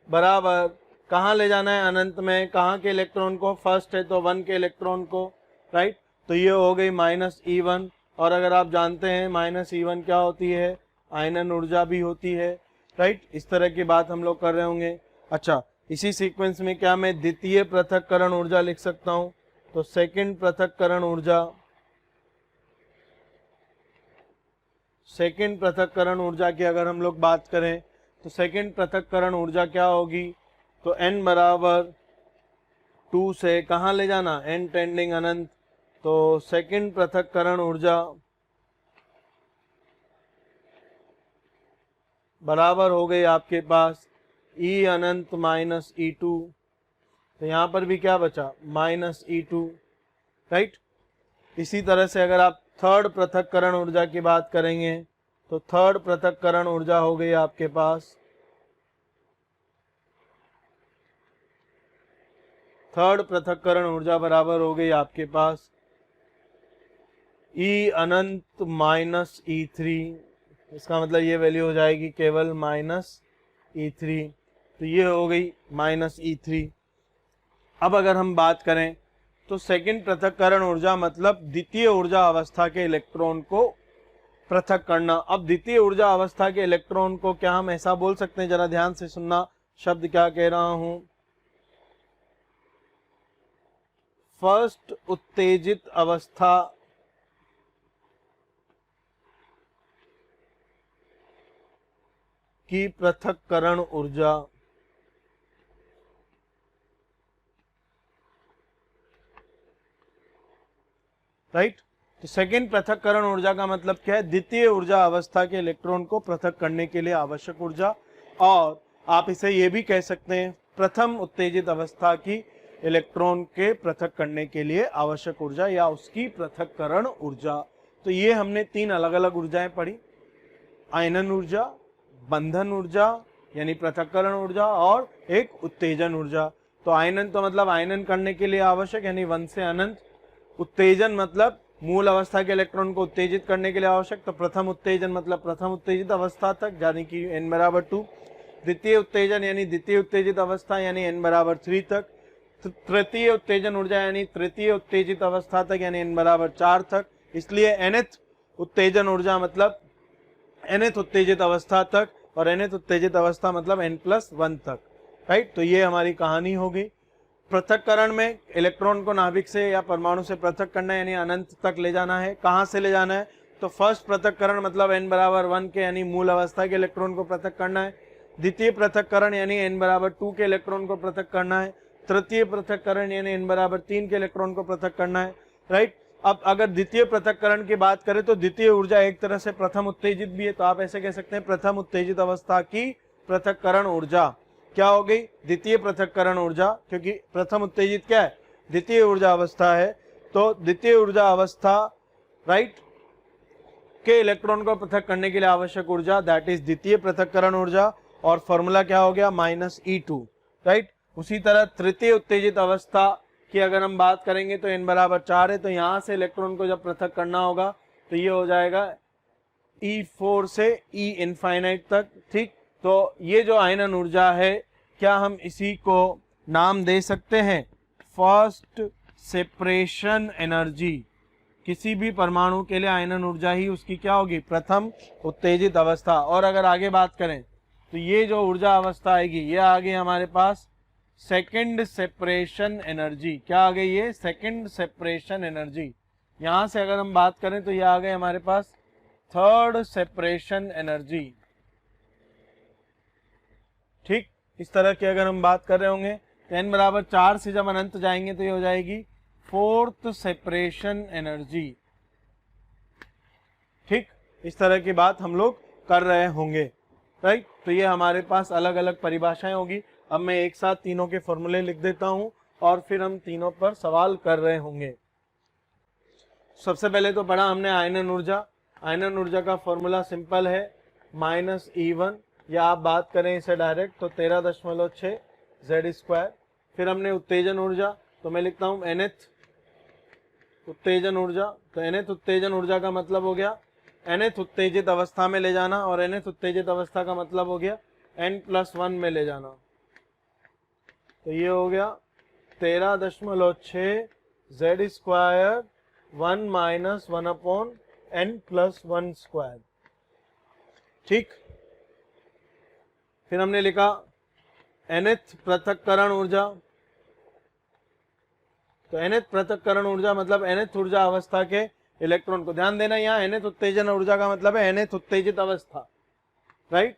बराबर कहां ले जाना है, अनंत में। कहां के इलेक्ट्रॉन को, फर्स्ट है तो 1 के इलेक्ट्रॉन को। राइट? तो ये हो गई -E1। और अगर आप जानते हैं -E1 क्या होती है, आयनन ऊर्जा भी होती है। राइट? इस तरह की बात हम लोग कर रहे होंगे। अच्छा, इसी सीक्वेंस में क्या मैं द्वितीय पृथक्करण ऊर्जा लिख सकता हूं? तो सेकंड पृथक्करण ऊर्जा की अगर हम लोग बात करें तो सेकंड पृथक्करण ऊर्जा क्या होगी? तो n बराबर 2 से कहां ले जाना, n टेंडिंग अनंत। तो सेकंड पृथक्करण ऊर्जा बराबर हो गई आपके पास E अनंत -E2। तो यहां पर भी क्या बचा, -E2। राइट? इसी तरह से अगर आप थर्ड पृथक्करण ऊर्जा की बात करेंगे तो थर्ड पृथक्करण ऊर्जा हो गई आपके पास थर्ड पृथक्करण ऊर्जा बराबर हो गई आपके पास E अनंत माइनस E3, इसका मतलब ये वैल्यू हो जाएगी केवल माइनस E3, तो ये हो गई माइनस E3। अब अगर हम बात करें तो सेकंड पृथक्करण ऊर्जा मतलब द्वितीय ऊर्जा अवस्था के इलेक्ट्रॉन को पृथक करना। अब द्वितीय ऊर्जा अवस्था के इलेक्ट्रॉन को क्या हम ऐसा बोल सकते हैं, जरा ध्यान से सुनना शब्द क्या कह रहा हूं। फर्स्ट उत्तेजित अवस्था की पृथक्करण ऊर्जा राइट। तो सेकेंड पृथक्करण ऊर्जा का मतलब क्या है, द्वितीय ऊर्जा अवस्था के इलेक्ट्रॉन को पृथक करने के लिए आवश्यक ऊर्जा, और आप इसे ये भी कह सकते हैं प्रथम उत्तेजित अवस्था की इलेक्ट्रॉन के पृथक करने के लिए आवश्यक ऊर्जा या उसकी पृथक्करण ऊर्जा। तो ये हमने तीन अलग अलग ऊर्जाएं पढ़ी, आयनन ऊर्जा, बंधन ऊर्जा यानी पृथक्करण ऊर्जा, और एक उत्तेजन ऊर्जा। तो आयनन तो मतलब आयनन करने के लिए आवश्यक यानी 1 से अनंत, उत्तेजन मतलब मूल अवस्था के इलेक्ट्रॉन को उत्तेजित करने के लिए आवश्यक, तो प्रथम उत्तेजन मतलब प्रथम उत्तेजित अवस्था तक यानी कि n बराबर 2, द्वितीय उत्तेजन यानी द्वितीय उत्तेजित अवस्था यानी n बराबर 3 तक, तृतीय उत्तेजन ऊर्जा यानी तृतीय उत्तेजित अवस्था तक यानी n बराबर 4 तक। इसलिए nth उत्तेजन ऊर्जा मतलब nth उत्तेजित अवस्था तक, और nth उत्तेजित अवस्था मतलब n+1 तक, राइट। तो ये हमारी कहानी हो गई। पृथक्करण में इलेक्ट्रॉन को नाभिक से या परमाणु से पृथक करना है यानी अनंत तक ले जाना है। कहाँ से ले जाना है, तो फर्स्ट पृथक्करण मतलब n बराबर 1 के यानी मूल अवस्था के इलेक्ट्रॉन को पृथक करना है, द्वितीय पृथक्करण यानी n बराबर 2 के इलेक्ट्रॉन को पृथक करना है, तृतीय पृथक्करण यानी n बराबर 3 के इलेक्ट्रॉन को पृथक करना है, राइट। अब अगर द्वितीय पृथक्करण की बात करें तो द्वितीय ऊर्जा एक तरह से प्रथम उत्तेजित भी है, तो आप ऐसे कह सकते हैं प्रथम उत्तेजित अवस्था की पृथक्करण ऊर्जा क्या हो गई, द्वितीय पृथक्करण ऊर्जा, क्योंकि प्रथम उत्तेजित क्या है, द्वितीय ऊर्जा अवस्था है, तो द्वितीय ऊर्जा अवस्था राइट के इलेक्ट्रॉन को पृथक करने के लिए आवश्यक ऊर्जा दैट इज द्वितीय पृथक्करण ऊर्जा, और फॉर्मूला क्या हो गया -E2, राइट। उसी तरह तृतीय उत्तेजित अवस्था की अगर हम बात करेंगे तो n बराबर 4 है, तो यहां से इलेक्ट्रॉन को जब पृथक करना होगा तो ये हो जाएगा E4 से E इनफाइनाइट तक, ठीक। तो ये जो आयनन ऊर्जा है क्या हम इसी को नाम दे सकते हैं फर्स्ट सेपरेशन एनर्जी। किसी भी परमाणु के लिए आयनन ऊर्जा ही उसकी क्या होगी, प्रथम उत्तेजित अवस्था। और अगर आगे बात करें तो ये जो ऊर्जा अवस्था आएगी ये आ गई हमारे पास सेकंड सेपरेशन एनर्जी। क्या आ गई ये, सेकंड सेपरेशन एनर्जी। यहां से अगर हम बात करें तो ये आ गए हमारे पास थर्ड सेपरेशन एनर्जी, ठीक। इस तरह की अगर हम बात कर रहे होंगे तो n बराबर 4 से जब अनंत जाएंगे तो ये हो जाएगी फोर्थ सेपरेशन एनर्जी, ठीक। इस तरह की बात हम लोग कर रहे होंगे, राइट। तो ये हमारे पास अलग अलग परिभाषाएं होगी। अब मैं एक साथ तीनों के फॉर्मूले लिख देता हूं और फिर हम तीनों पर सवाल कर रहे होंगे। सबसे पहले तो पढ़ा हमने आयनन ऊर्जा। आयनन ऊर्जा का फॉर्मूला सिंपल है -E1, या आप बात करें इसे डायरेक्ट तो 13.6 Z²। फिर हमने उत्तेजन ऊर्जा, तो मैं लिखता हूं nth उत्तेजन ऊर्जा। तो nth उत्तेजन ऊर्जा का मतलब हो गया nth उत्तेजित अवस्था में ले जाना, और nth उत्तेजित अवस्था का मतलब हो गया n+1 में ले जाना। तो ये हो गया 13.6 Z² 1 - 1/n+1², ठीक। फिर हमने लिखा nth पृथक्करण ऊर्जा। तो nth पृथक्करण ऊर्जा मतलब nth ऊर्जा अवस्था के इलेक्ट्रॉन को, ध्यान देना यहाँ nth उत्तेजन ऊर्जा का मतलब है nth उत्तेजित अवस्था, राइट।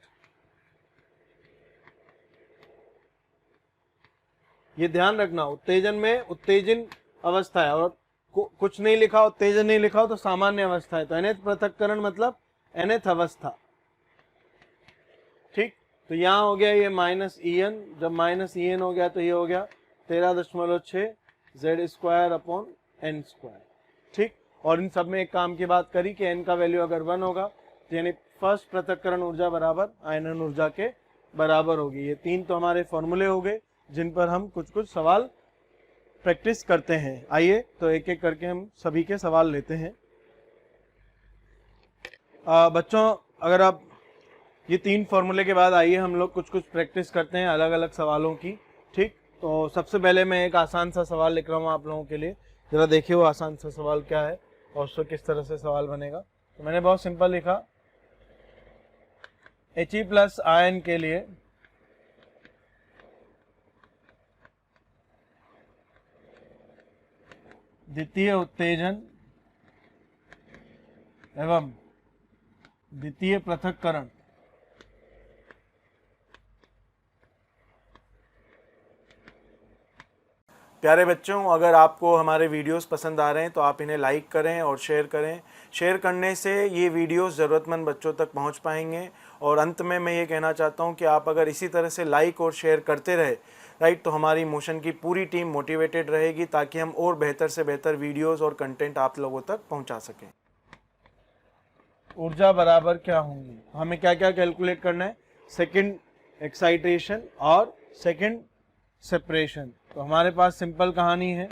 ये ध्यान रखना, उत्तेजन में उत्तेजन अवस्था है, और कुछ नहीं लिखा उत्तेजन नहीं लिखा हो तो सामान्य अवस्था है। तो nth पृथक्करण मतलब nth अवस्था, ठीक। तो यहाँ हो गया ये -En, जब -En हो गया तो ये हो गया 13.6 Z²/n², ठीक। और इन सब में एक काम की बात करी कि n का वैल्यू अगर 1 होगा तो यानी फर्स्ट पृथक्करण ऊर्जा बराबर आयनन ऊर्जा के बराबर होगी। ये तीन तो हमारे फॉर्मूले हो गए जिन पर हम कुछ कुछ सवाल प्रैक्टिस करते हैं। आइए तो एक एक करके हम सभी के सवाल लेते हैं। बच्चों अगर आप ये 3 फॉर्मूले के बाद आइए हम लोग कुछ कुछ प्रैक्टिस करते हैं अलग अलग सवालों की। ठीक, तो सबसे पहले मैं एक आसान सा सवाल लिख रहा हूँ आप लोगों के लिए, जरा देखिए वो आसान सा सवाल क्या है और उससे किस तरह से सवाल बनेगा। तो मैंने बहुत सिंपल लिखा, He प्लस आयन के लिए द्वितीय उत्तेजन एवं द्वितीय पृथक्करण प्यारे बच्चों, अगर आपको हमारे वीडियोस पसंद आ रहे हैं तो आप इन्हें लाइक करें और शेयर करें। शेयर करने से ये वीडियोस ज़रूरतमंद बच्चों तक पहुंच पाएंगे। और अंत में मैं ये कहना चाहता हूं कि आप अगर इसी तरह से लाइक और शेयर करते रहे, राइट, तो हमारी मोशन की पूरी टीम मोटिवेटेड रहेगी ताकि हम और बेहतर से बेहतर वीडियोज़ और कंटेंट आप लोगों तक पहुँचा सकें। ऊर्जा बराबर क्या होंगी, हमें क्या क्या कैलकुलेट करना है, सेकेंड एक्साइटेशन और सेकेंड सेपरेशन। तो हमारे पास सिंपल कहानी है,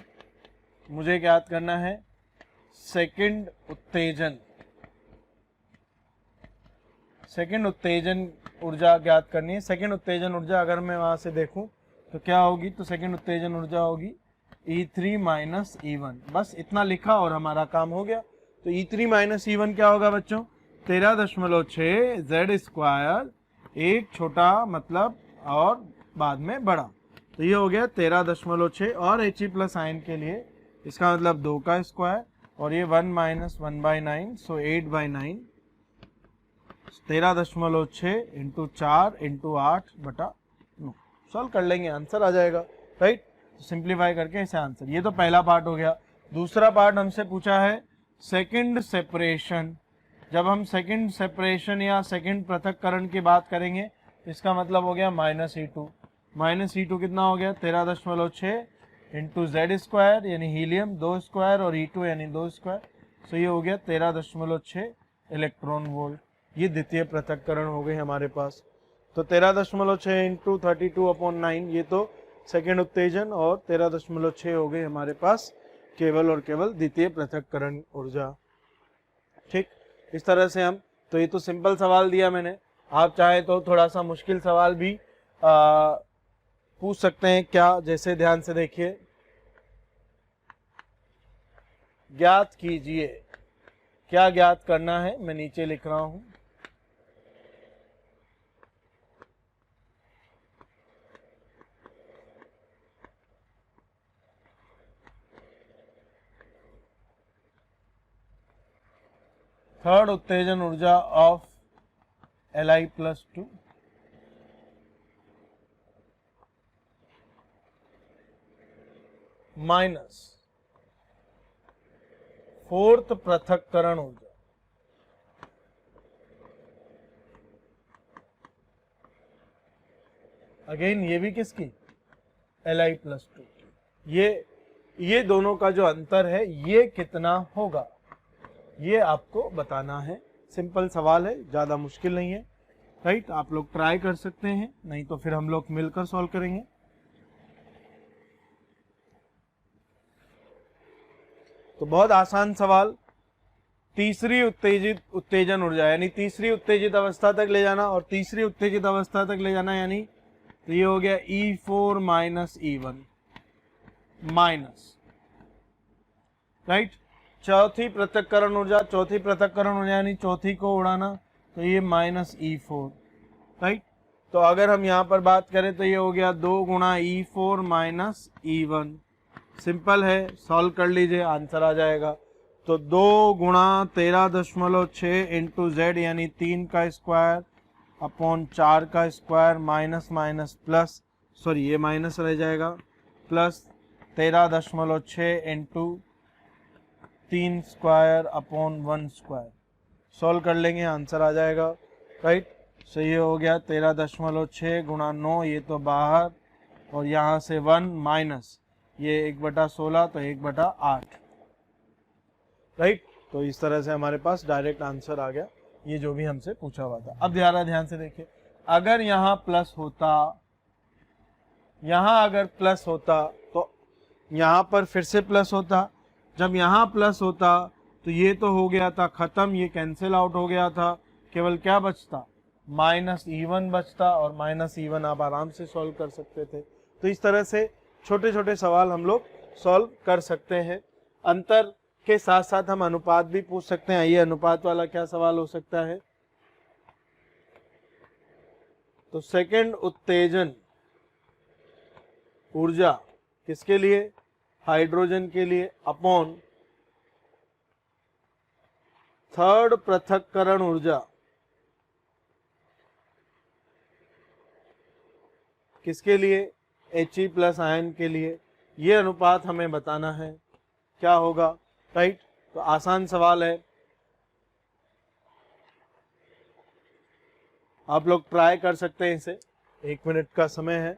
मुझे याद करना है सेकेंड उत्तेजन, सेकेंड उत्तेजन ऊर्जा ज्ञात करनी है। सेकेंड उत्तेजन ऊर्जा अगर मैं वहां से देखूं तो क्या होगी, तो सेकेंड उत्तेजन ऊर्जा होगी E3 माइनस E1। बस इतना लिखा और हमारा काम हो गया। तो E3 माइनस E1 क्या होगा बच्चों, 13.6 Z स्क्वायर, एक छोटा मतलब और बाद में बड़ा, तो ये हो गया 13.6। और He प्लस आयन के लिए इसका मतलब 2 का स्क्वायर और ये 1 माइनस 1/9, सो 8/9, 13.6 इंटू 4 इंटू 8/9। सॉल्व कर लेंगे, आंसर आ जाएगा, राइट। सिंप्लीफाई करके ऐसे आंसर। ये तो पहला पार्ट हो गया। दूसरा पार्ट हमसे पूछा है सेकंड सेपरेशन। जब हम सेकंड सेपरेशन या सेकंड पृथक्करण की बात करेंगे इसका मतलब हो गया -E2। -E2 कितना हो गया, 13.6 इंटू Z स्क्वायर यानी हीलियम 2 स्क्वायर और E2 यानी 2 स्क्वायर, सो ये हो गया 13.6 इलेक्ट्रॉन वोल्ट। ये द्वितीय पृथक्करण हो गई हमारे पास। तो 13.6 इंटू 32/9 ये तो सेकेंड उत्तेजन और 13.6 हो गई हमारे पास केवल और केवल द्वितीय पृथक्करण ऊर्जा। ठीक, इस तरह से हम, तो ये तो सिंपल सवाल दिया मैंने, आप चाहे तो थोड़ा सा मुश्किल सवाल भी पूछ सकते हैं। क्या, जैसे ध्यान से देखिए, ज्ञात कीजिए, क्या ज्ञात करना है मैं नीचे लिख रहा हूं। थर्ड उत्तेजन ऊर्जा ऑफ Li+2 माइनस फोर्थ पृथक्करण ऊर्जा अगेन ये भी किसकी, Li+2। ये दोनों का जो अंतर है ये कितना होगा ये आपको बताना है। सिंपल सवाल है, ज़्यादा मुश्किल नहीं है, राइट। आप लोग ट्राई कर सकते हैं, नहीं तो फिर हम लोग मिलकर सॉल्व करेंगे। तो बहुत आसान सवाल, तीसरी उत्तेजित उत्तेजन ऊर्जा यानी तीसरी उत्तेजित अवस्था तक ले जाना, और तीसरी उत्तेजित अवस्था तक ले जाना यानी तो ये हो गया E4 minus E1 minus, right. चौथी पृथक्करण ऊर्जा, चौथी पृथक्करण ऊर्जा यानी चौथी को उड़ाना, तो ये -E4, राइट। तो अगर हम यहाँ पर बात करें तो ये हो गया 2 गुणा E4 माइनस E1। सिंपल है, सॉल्व कर लीजिए, आंसर आ जाएगा। तो 2 गुणा 13.6 इंटू Z यानी 3 का स्क्वायर अपॉन 4 का square minus minus plus, sorry ये माइनस रह जाएगा, plus 13.6 into 3 square upon 1 square. Solve कर लेंगे, आंसर आ जाएगा, राइट। सो ये हो गया 13.6 गुणा 9, ये तो बाहर, और यहाँ से 1 माइनस ये 1/16 तो 1/8, राइट। तो इस तरह से हमारे पास डायरेक्ट आंसर आ गया, ये जो भी हमसे पूछा हुआ था। अब ज़रा ध्यान से देखिए, अगर यहाँ प्लस होता, यहाँ अगर प्लस होता तो यहाँ पर फिर से प्लस होता, जब यहाँ प्लस होता तो ये तो हो गया था खत्म, ये कैंसिल आउट हो गया था, केवल क्या बचता, -E1 बचता, और -E1 आप आराम से सॉल्व कर सकते थे। तो इस तरह से छोटे छोटे सवाल हम लोग सॉल्व कर सकते हैं। अंतर के साथ साथ हम अनुपात भी पूछ सकते हैं। ये अनुपात वाला क्या सवाल हो सकता है, तो सेकंड उत्तेजन ऊर्जा किसके लिए, हाइड्रोजन के लिए, अपॉन थर्ड पृथक्करण ऊर्जा किसके लिए, He+ आयन के लिए। ये अनुपात हमें बताना है क्या होगा, राइट। तो आसान सवाल है, आप लोग ट्राई कर सकते हैं इसे, 1 मिनट का समय है।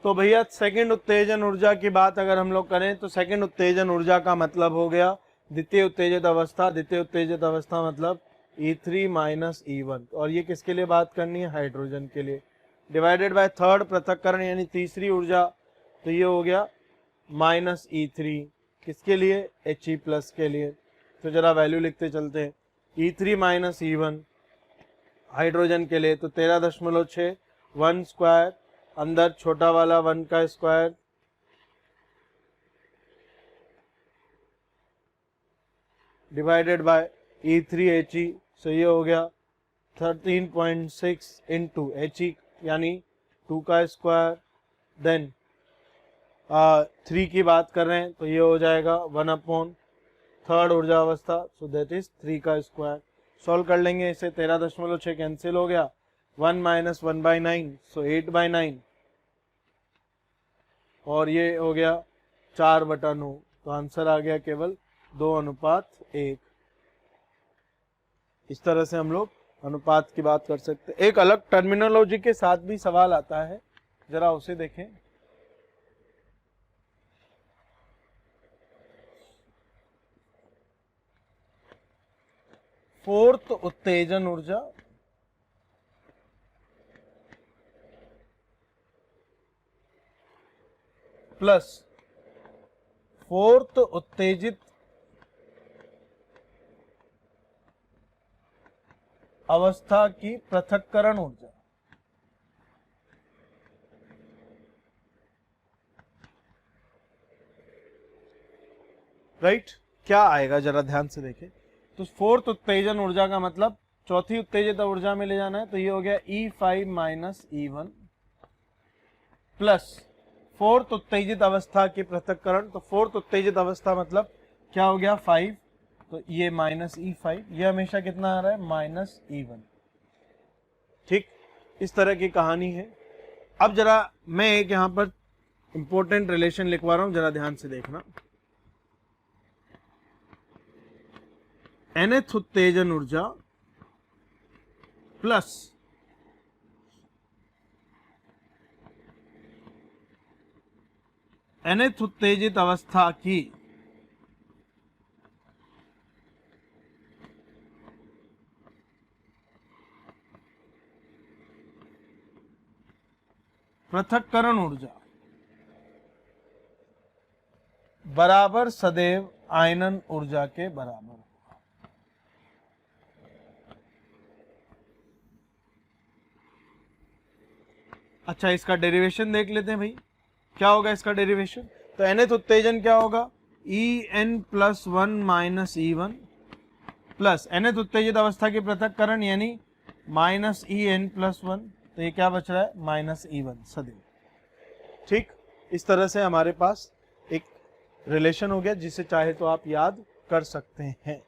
तो भैया सेकंड उत्तेजन ऊर्जा की बात अगर हम लोग करें तो सेकंड उत्तेजन ऊर्जा का मतलब हो गया द्वितीय उत्तेजित अवस्था। द्वितीय उत्तेजित अवस्था मतलब E3 - E1, और ये किसके लिए बात करनी है, हाइड्रोजन के लिए, डिवाइडेड बाय थर्ड पृथक्करण यानी तीसरी ऊर्जा, तो ये हो गया -E3 किसके लिए, He+ के लिए। तो जरा वैल्यू लिखते चलते हैं, E3 - E1 हाइड्रोजन के लिए तो 13.6, 1 स्क्वायर, अंदर छोटा वाला 1 का स्क्वायर, डिवाइडेड बाय E3He, सो ये हो गया 13.6 इंटू He यानी 2 का स्क्वायर, देन 3 की बात कर रहे हैं तो ये हो जाएगा 1 थर्ड ऊर्जा अवस्था, सो दैट इज 3 का स्क्वायर। सॉल्व कर लेंगे इसे, 13.6 कैंसिल हो गया, 1 - 1/9, सो 8/9, और ये हो गया 4/9, तो आंसर आ गया केवल 2:1। इस तरह से हम लोग अनुपात की बात कर सकते हैं। एक अलग टर्मिनोलॉजी के साथ भी सवाल आता है, जरा उसे देखें। फोर्थ उत्तेजन ऊर्जा प्लस फोर्थ उत्तेजित अवस्था की पृथक्करण ऊर्जा, राइट। क्या आएगा जरा ध्यान से देखें। तो फोर्थ उत्तेजन ऊर्जा का मतलब चौथी उत्तेजित ऊर्जा में ले जाना है, तो ये हो गया E5 - E1 प्लस फोर्थ उत्तेजित अवस्था की पृथक्करण। तो फोर्थ उत्तेजित अवस्था मतलब क्या हो गया, 5, तो ये -E5, ये हमेशा कितना आ रहा है, -E1। ठीक, इस तरह की कहानी है। अब जरा मैं एक यहां पर इंपॉर्टेंट रिलेशन लिखवा रहा हूं, जरा ध्यान से देखना। nth उत्तेजन ऊर्जा प्लस nth उत्तेजित अवस्था की पृथक्करण ऊर्जा बराबर सदैव आयनन ऊर्जा के बराबर। अच्छा, इसका डेरिवेशन देख लेते हैं भाई, क्या होगा इसका डेरिवेशन। तो nth उत्तेजन क्या होगा, En+1 - E1 प्लस nth उत्तेजित अवस्था की पृथक्करण यानी -En+1, तो ये क्या बच रहा है, -E1 सदैव। ठीक, इस तरह से हमारे पास एक रिलेशन हो गया, जिसे चाहे तो आप याद कर सकते हैं,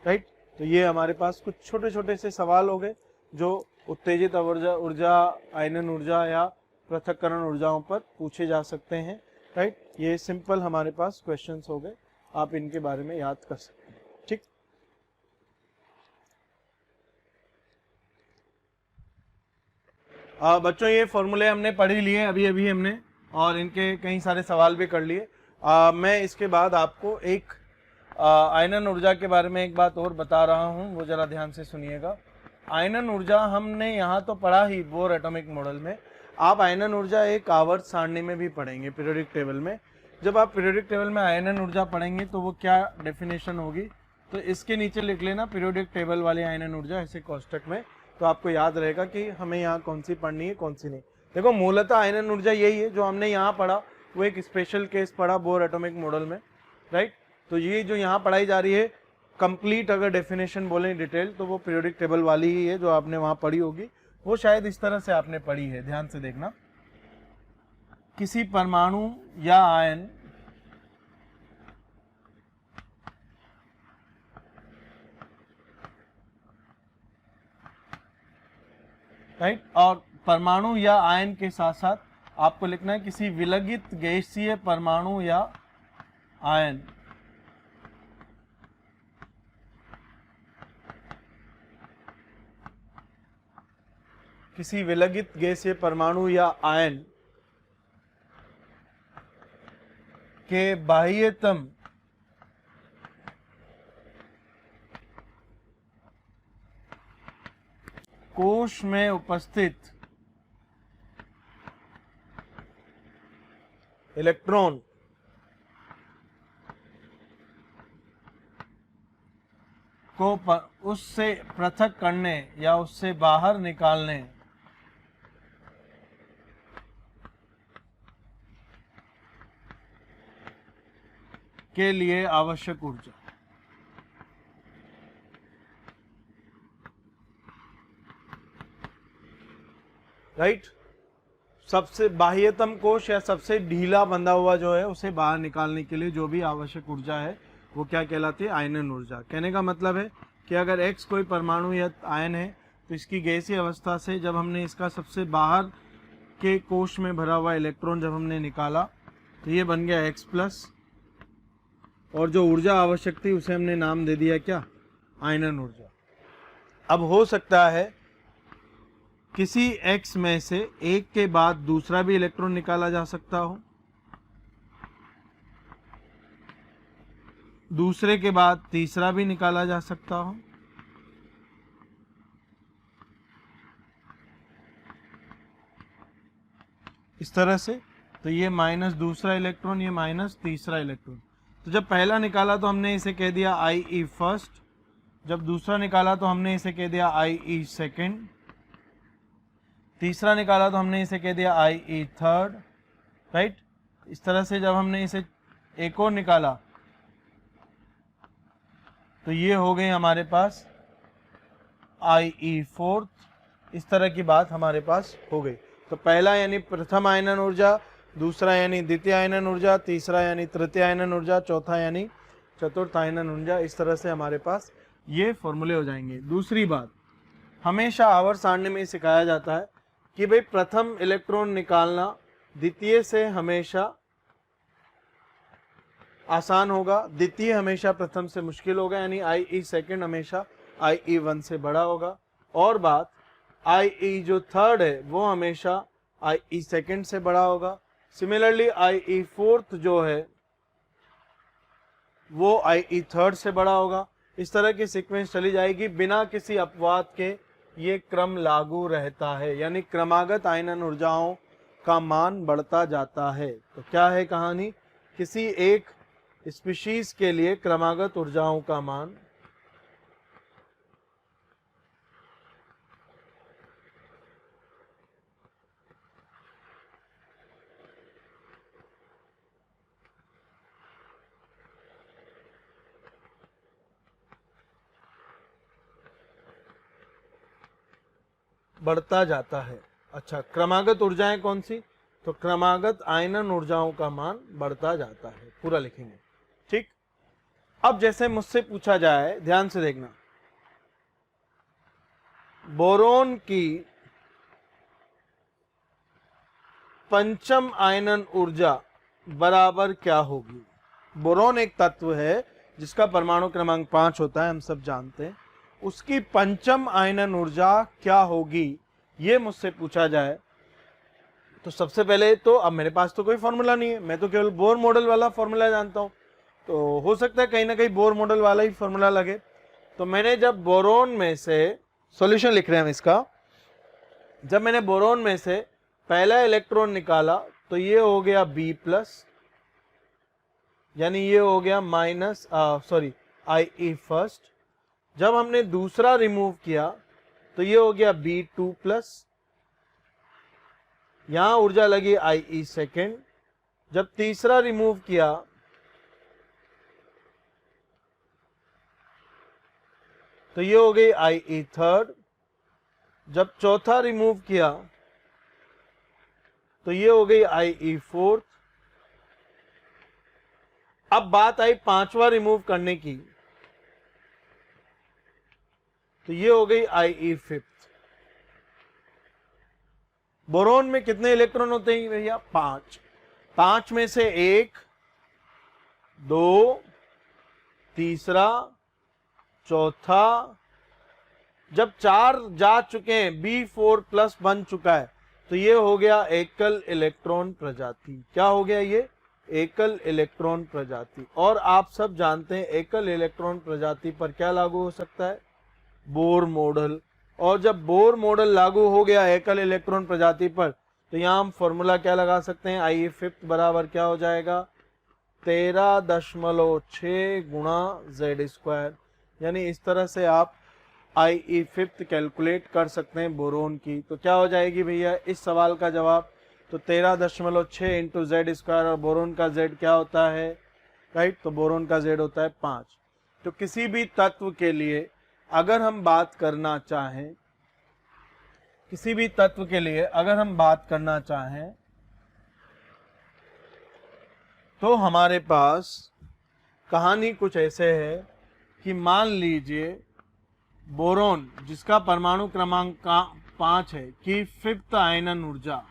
राइट। तो ये हमारे पास कुछ छोटे छोटे से सवाल हो गए जो उत्तेजित ऊर्जा, आयनन ऊर्जा या पृथक्करण ऊर्जाओं पर पूछे जा सकते हैं, राइट। ये सिंपल हमारे पास क्वेश्चंस हो गए, आप इनके बारे में याद कर सकते हैं। ठीक, बच्चों ये फॉर्मूले हमने पढ़ ही लिए अभी अभी हमने, और इनके कई सारे सवाल भी कर लिए। मैं इसके बाद आपको एक आयनन ऊर्जा के बारे में एक बात और बता रहा हूँ, वो जरा ध्यान से सुनिएगा। आयनन ऊर्जा हमने यहाँ तो पढ़ा ही बोर एटॉमिक मॉडल में, आप आयनन ऊर्जा एक आवर्त सारणी में भी पढ़ेंगे, पीरियोडिक टेबल में। जब आप पीरियोडिक टेबल में आयनन ऊर्जा पढ़ेंगे तो वो क्या डेफिनेशन होगी, तो इसके नीचे लिख लेना पीरियोडिक टेबल वाली आयनन ऊर्जा ऐसे कोष्टक में, तो आपको याद रहेगा कि हमें यहाँ कौन सी पढ़नी है कौन सी नहीं। देखो मूलतः आयनन ऊर्जा यही है जो हमने यहाँ पढ़ा, वो एक स्पेशल केस पढ़ा बोर एटॉमिक मॉडल में, राइट। तो ये जो यहाँ पढ़ाई जा रही है कंप्लीट अगर डेफिनेशन बोलें डिटेल तो वो पीरियोडिक टेबल वाली ही है जो आपने वहाँ पढ़ी होगी, वो शायद इस तरह से आपने पढ़ी है, ध्यान से देखना। किसी परमाणु या आयन राइट, और परमाणु या आयन के साथ साथ आपको लिखना है किसी विलगित गैसीय परमाणु या आयन किसी विलगित गैसीय परमाणु या आयन के बाह्यतम कोश में उपस्थित इलेक्ट्रॉन को उससे पृथक करने या उससे बाहर निकालने के लिए आवश्यक ऊर्जा। राइट, सबसे बाह्यतम कोश या सबसे ढीला बंधा हुआ जो है उसे बाहर निकालने के लिए जो भी आवश्यक ऊर्जा है वो क्या कहलाती है, आयनन ऊर्जा। कहने का मतलब है कि अगर X कोई परमाणु या आयन है तो इसकी गैसीय अवस्था से जब हमने इसका सबसे बाहर के कोश में भरा हुआ इलेक्ट्रॉन जब हमने निकाला तो ये बन गया X+, और जो ऊर्जा आवश्यक थी उसे हमने नाम दे दिया क्या, आयनन ऊर्जा। अब हो सकता है किसी X में से एक के बाद दूसरा भी इलेक्ट्रॉन निकाला जा सकता हो, दूसरे के बाद तीसरा भी निकाला जा सकता हो, इस तरह से। तो ये माइनस दूसरा इलेक्ट्रॉन, ये माइनस तीसरा इलेक्ट्रॉन। तो जब पहला निकाला तो हमने इसे कह दिया IE फर्स्ट, जब दूसरा निकाला तो हमने इसे कह दिया IE सेकेंड, तीसरा निकाला तो हमने इसे कह दिया IE थर्ड, राइट। इस तरह से जब हमने इसे एक और निकाला तो ये हो गई हमारे पास IE फोर्थ, इस तरह की बात हमारे पास हो गई। तो पहला यानी प्रथम आयनन ऊर्जा, दूसरा यानी द्वितीय आयनन ऊर्जा, तीसरा यानी तृतीय आयनन ऊर्जा, चौथा यानी चतुर्थ आयनन ऊर्जा, इस तरह से हमारे पास ये फॉर्मूले हो जाएंगे। दूसरी बात, हमेशा आवर्त सारणी में सिखाया जाता है कि भाई प्रथम इलेक्ट्रॉन निकालना द्वितीय से हमेशा आसान होगा, द्वितीय हमेशा प्रथम से मुश्किल होगा, यानी IE सेकेंड हमेशा IE वन से बड़ा होगा। और बात, IE जो थर्ड है वो हमेशा IE सेकेंड से बड़ा होगा। सिमिलरली IE फोर्थ जो है वो IE थर्ड से बड़ा होगा। इस तरह की सीक्वेंस चली जाएगी, बिना किसी अपवाद के ये क्रम लागू रहता है, यानी क्रमागत आयनन ऊर्जाओं का मान बढ़ता जाता है। तो क्या है कहानी, किसी एक स्पीशीज के लिए क्रमागत ऊर्जाओं का मान बढ़ता जाता है। अच्छा, क्रमागत ऊर्जाएं कौन सी, तो क्रमागत आयनन ऊर्जाओं का मान बढ़ता जाता है, पूरा लिखेंगे, ठीक। अब जैसे मुझसे पूछा जाए, ध्यान से देखना, बोरोन की पंचम आयनन ऊर्जा बराबर क्या होगी। बोरोन एक तत्व है जिसका परमाणु क्रमांक 5 होता है, हम सब जानते हैं। उसकी पंचम आयनन ऊर्जा क्या होगी, ये मुझसे पूछा जाए तो सबसे पहले तो, अब मेरे पास तो कोई फॉर्मूला नहीं है, मैं तो केवल बोर मॉडल वाला फॉर्मूला जानता हूं, तो हो सकता है कहीं ना कहीं बोर मॉडल वाला ही फॉर्मूला लगे। तो मैंने जब बोरोन में से, सॉल्यूशन लिख रहे हैं हम इसका, जब मैंने बोरोन में से पहला इलेक्ट्रॉन निकाला तो ये हो गया B+, यानी ये हो गया माइनस सॉरी IE फर्स्ट। जब हमने दूसरा रिमूव किया तो ये हो गया B2 प्लस, यहां ऊर्जा लगी IE सेकेंड। जब तीसरा रिमूव किया तो ये हो गई IE थर्ड। जब चौथा रिमूव किया तो ये हो गई IE फोर्थ। अब बात आई पांचवा रिमूव करने की, तो ये हो गई IE फिफ्थ। बोरोन में कितने इलेक्ट्रॉन होते हैं भैया? 5। 5 में से 1, 2, तीसरा, चौथा। जब 4 जा चुके हैं, B4 प्लस बन चुका है, तो ये हो गया एकल इलेक्ट्रॉन प्रजाति। क्या हो गया ये? एकल इलेक्ट्रॉन प्रजाति। और आप सब जानते हैं एकल इलेक्ट्रॉन प्रजाति पर क्या लागू हो सकता है? Bohr model. और जब बोर मॉडल लागू हो गया एकल इलेक्ट्रॉन प्रजाति पर, तो यहां हम फॉर्मूला क्या लगा सकते हैं? IE फिफ्थ बराबर क्या हो जाएगा? 13.6 गुणा Z²। यानी इस तरह से आप IE फिफ्थ कैलकुलेट कर सकते हैं बोरोन की। तो क्या हो जाएगी भैया इस सवाल का जवाब? तो 13.6 इंटू Z², और बोरोन का Z क्या होता है? राइट, तो बोरोन का Z होता है 5। तो किसी भी तत्व के लिए अगर हम बात करना चाहें, किसी भी तत्व के लिए अगर हम बात करना चाहें, तो हमारे पास कहानी कुछ ऐसे है कि मान लीजिए बोरोन जिसका परमाणु क्रमांक 5 है की फिफ्थ आयनन ऊर्जा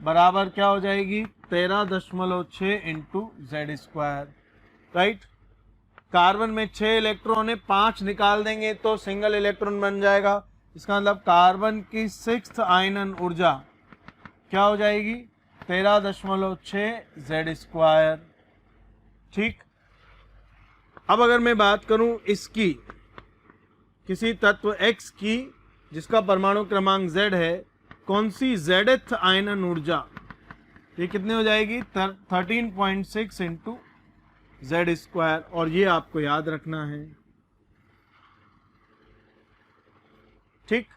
बराबर क्या हो जाएगी? 13.6 इंटू Z²। राइट, कार्बन में 6 इलेक्ट्रॉन है, 5 निकाल देंगे तो सिंगल इलेक्ट्रॉन बन जाएगा। इसका मतलब कार्बन की सिक्स्थ आयनन ऊर्जा क्या हो जाएगी? 13.6 Z²। ठीक, अब अगर मैं बात करूं इसकी, किसी तत्व X की जिसका परमाणु क्रमांक Z है, कौन सी Zth आयनन ऊर्जा, ये कितनी हो जाएगी? 13.6 इंटू Z²। और ये आपको याद रखना है। ठीक,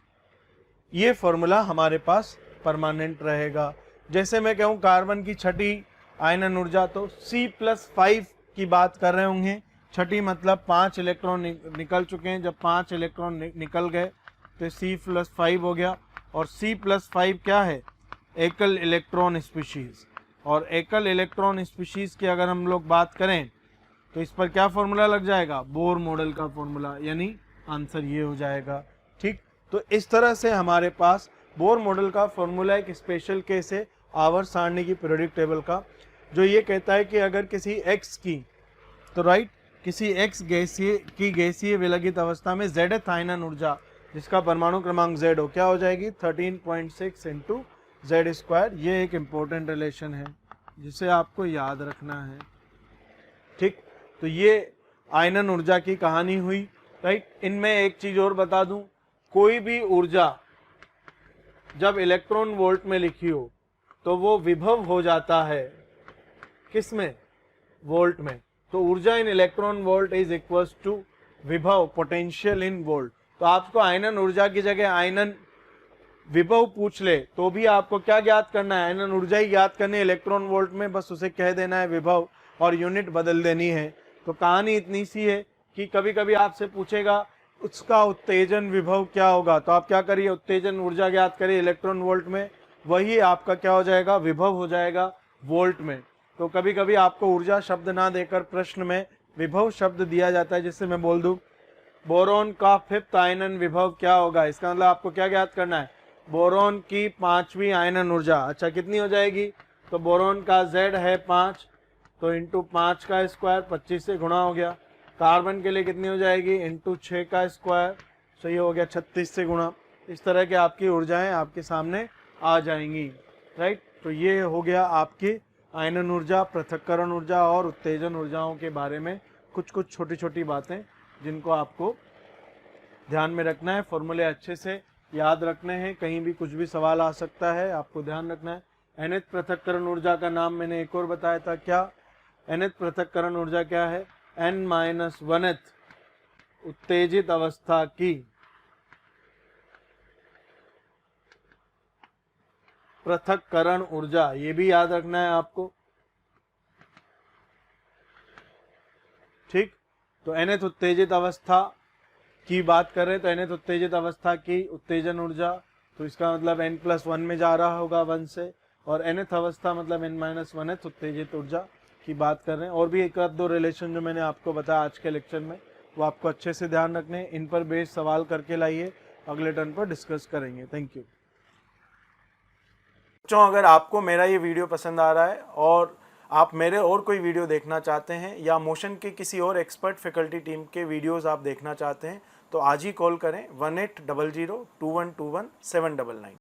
ये फॉर्मूला हमारे पास परमानेंट रहेगा। जैसे मैं कहूं कार्बन की छठी आयनन ऊर्जा, तो C+5 की बात कर रहे होंगे। छठी मतलब 5 इलेक्ट्रॉन निकल चुके हैं। जब 5 इलेक्ट्रॉन निकल गए तो C+5 हो गया। और C+5 क्या है? एकल इलेक्ट्रॉन स्पीशीज। और एकल इलेक्ट्रॉन स्पीशीज की अगर हम लोग बात करें तो इस पर क्या फॉर्मूला लग जाएगा? बोर मॉडल का फॉर्मूला, यानी आंसर ये हो जाएगा। ठीक, तो इस तरह से हमारे पास बोर मॉडल का फॉर्मूला एक स्पेशल केस है आवर्त सारणी की पीरियोडिक टेबल का, जो ये कहता है कि अगर किसी X की, तो राइट, किसी X गैसीय विलगित अवस्था में Zth आयनन ऊर्जा जिसका परमाणु क्रमांक Z हो, क्या हो जाएगी? 13.6 इंटू Z²। ये एक इम्पोर्टेंट रिलेशन है जिसे आपको याद रखना है। ठीक, तो ये आयनन ऊर्जा की कहानी हुई। राइट, इनमें एक चीज और बता दूं, कोई भी ऊर्जा जब इलेक्ट्रॉन वोल्ट में लिखी हो तो वो विभव हो जाता है किस में? वोल्ट में। तो ऊर्जा in electron volt is equals to विभव, पोटेंशियल इन वोल्ट। तो आपको आयनन ऊर्जा की जगह आयनन विभव पूछ ले तो भी आपको क्या ज्ञात करना है? आयनन ऊर्जा ही ज्ञात करनी है इलेक्ट्रॉन वोल्ट में, बस उसे कह देना है विभव और यूनिट बदल देनी है। तो कहानी इतनी सी है कि कभी कभी आपसे पूछेगा उसका उत्तेजन विभव क्या होगा, तो आप क्या करिए? उत्तेजन ऊर्जा ज्ञात करिए इलेक्ट्रॉन वोल्ट में, वही आपका क्या हो जाएगा? विभव हो जाएगा वोल्ट में। तो कभी कभी आपको ऊर्जा शब्द ना देकर प्रश्न में विभव शब्द दिया जाता है, जिससे मैं बोल दूं बोरोन का फिफ्थ आयनन विभव क्या होगा। इसका मतलब आपको क्या ज्ञात करना है? बोरोन की 5वीं आयनन ऊर्जा। अच्छा, कितनी हो जाएगी? तो बोरोन का Z है 5, तो इंटू 5 का स्क्वायर, 25 से गुणा हो गया। कार्बन के लिए कितनी हो जाएगी? इंटू 6 का स्क्वायर, तो ये हो गया 36 से गुणा। इस तरह के आपकी ऊर्जाएं आपके सामने आ जाएंगी। राइट, तो ये हो गया आपकी आयनन ऊर्जा, पृथक्करण ऊर्जा और उत्तेजन ऊर्जाओं के बारे में कुछ छोटी छोटी बातें जिनको आपको ध्यान में रखना है, फॉर्मूले अच्छे से याद रखने हैं। कहीं भी कुछ भी सवाल आ सकता है, आपको ध्यान रखना है। nth पृथक्करण ऊर्जा का नाम मैंने एक और बताया था, क्या? nth पृथक्करण ऊर्जा क्या है, n-1th उत्तेजित अवस्था की पृथक्करण ऊर्जा, ये भी याद रखना है आपको, ठीक। तो nth उत्तेजित अवस्था की बात कर रहे हैं, तो nth उत्तेजित अवस्था की उत्तेजन ऊर्जा, तो इसका मतलब n+1 में जा रहा होगा 1 से, और nth अवस्था मतलब n-1th उत्तेजित ऊर्जा की बात कर रहे हैं। और भी एक आध दो रिलेशन जो मैंने आपको बताया आज के लेक्चर में, वो आपको अच्छे से ध्यान रखने, इन पर बेस्ड सवाल करके लाइए, अगले टर्न पर डिस्कस करेंगे। थैंक यू बच्चों। अगर आपको मेरा ये वीडियो पसंद आ रहा है और आप मेरे और कोई वीडियो देखना चाहते हैं या मोशन के किसी और एक्सपर्ट फैकल्टी टीम के वीडियोस आप देखना चाहते हैं, तो आज ही कॉल करें 1800 2121 799।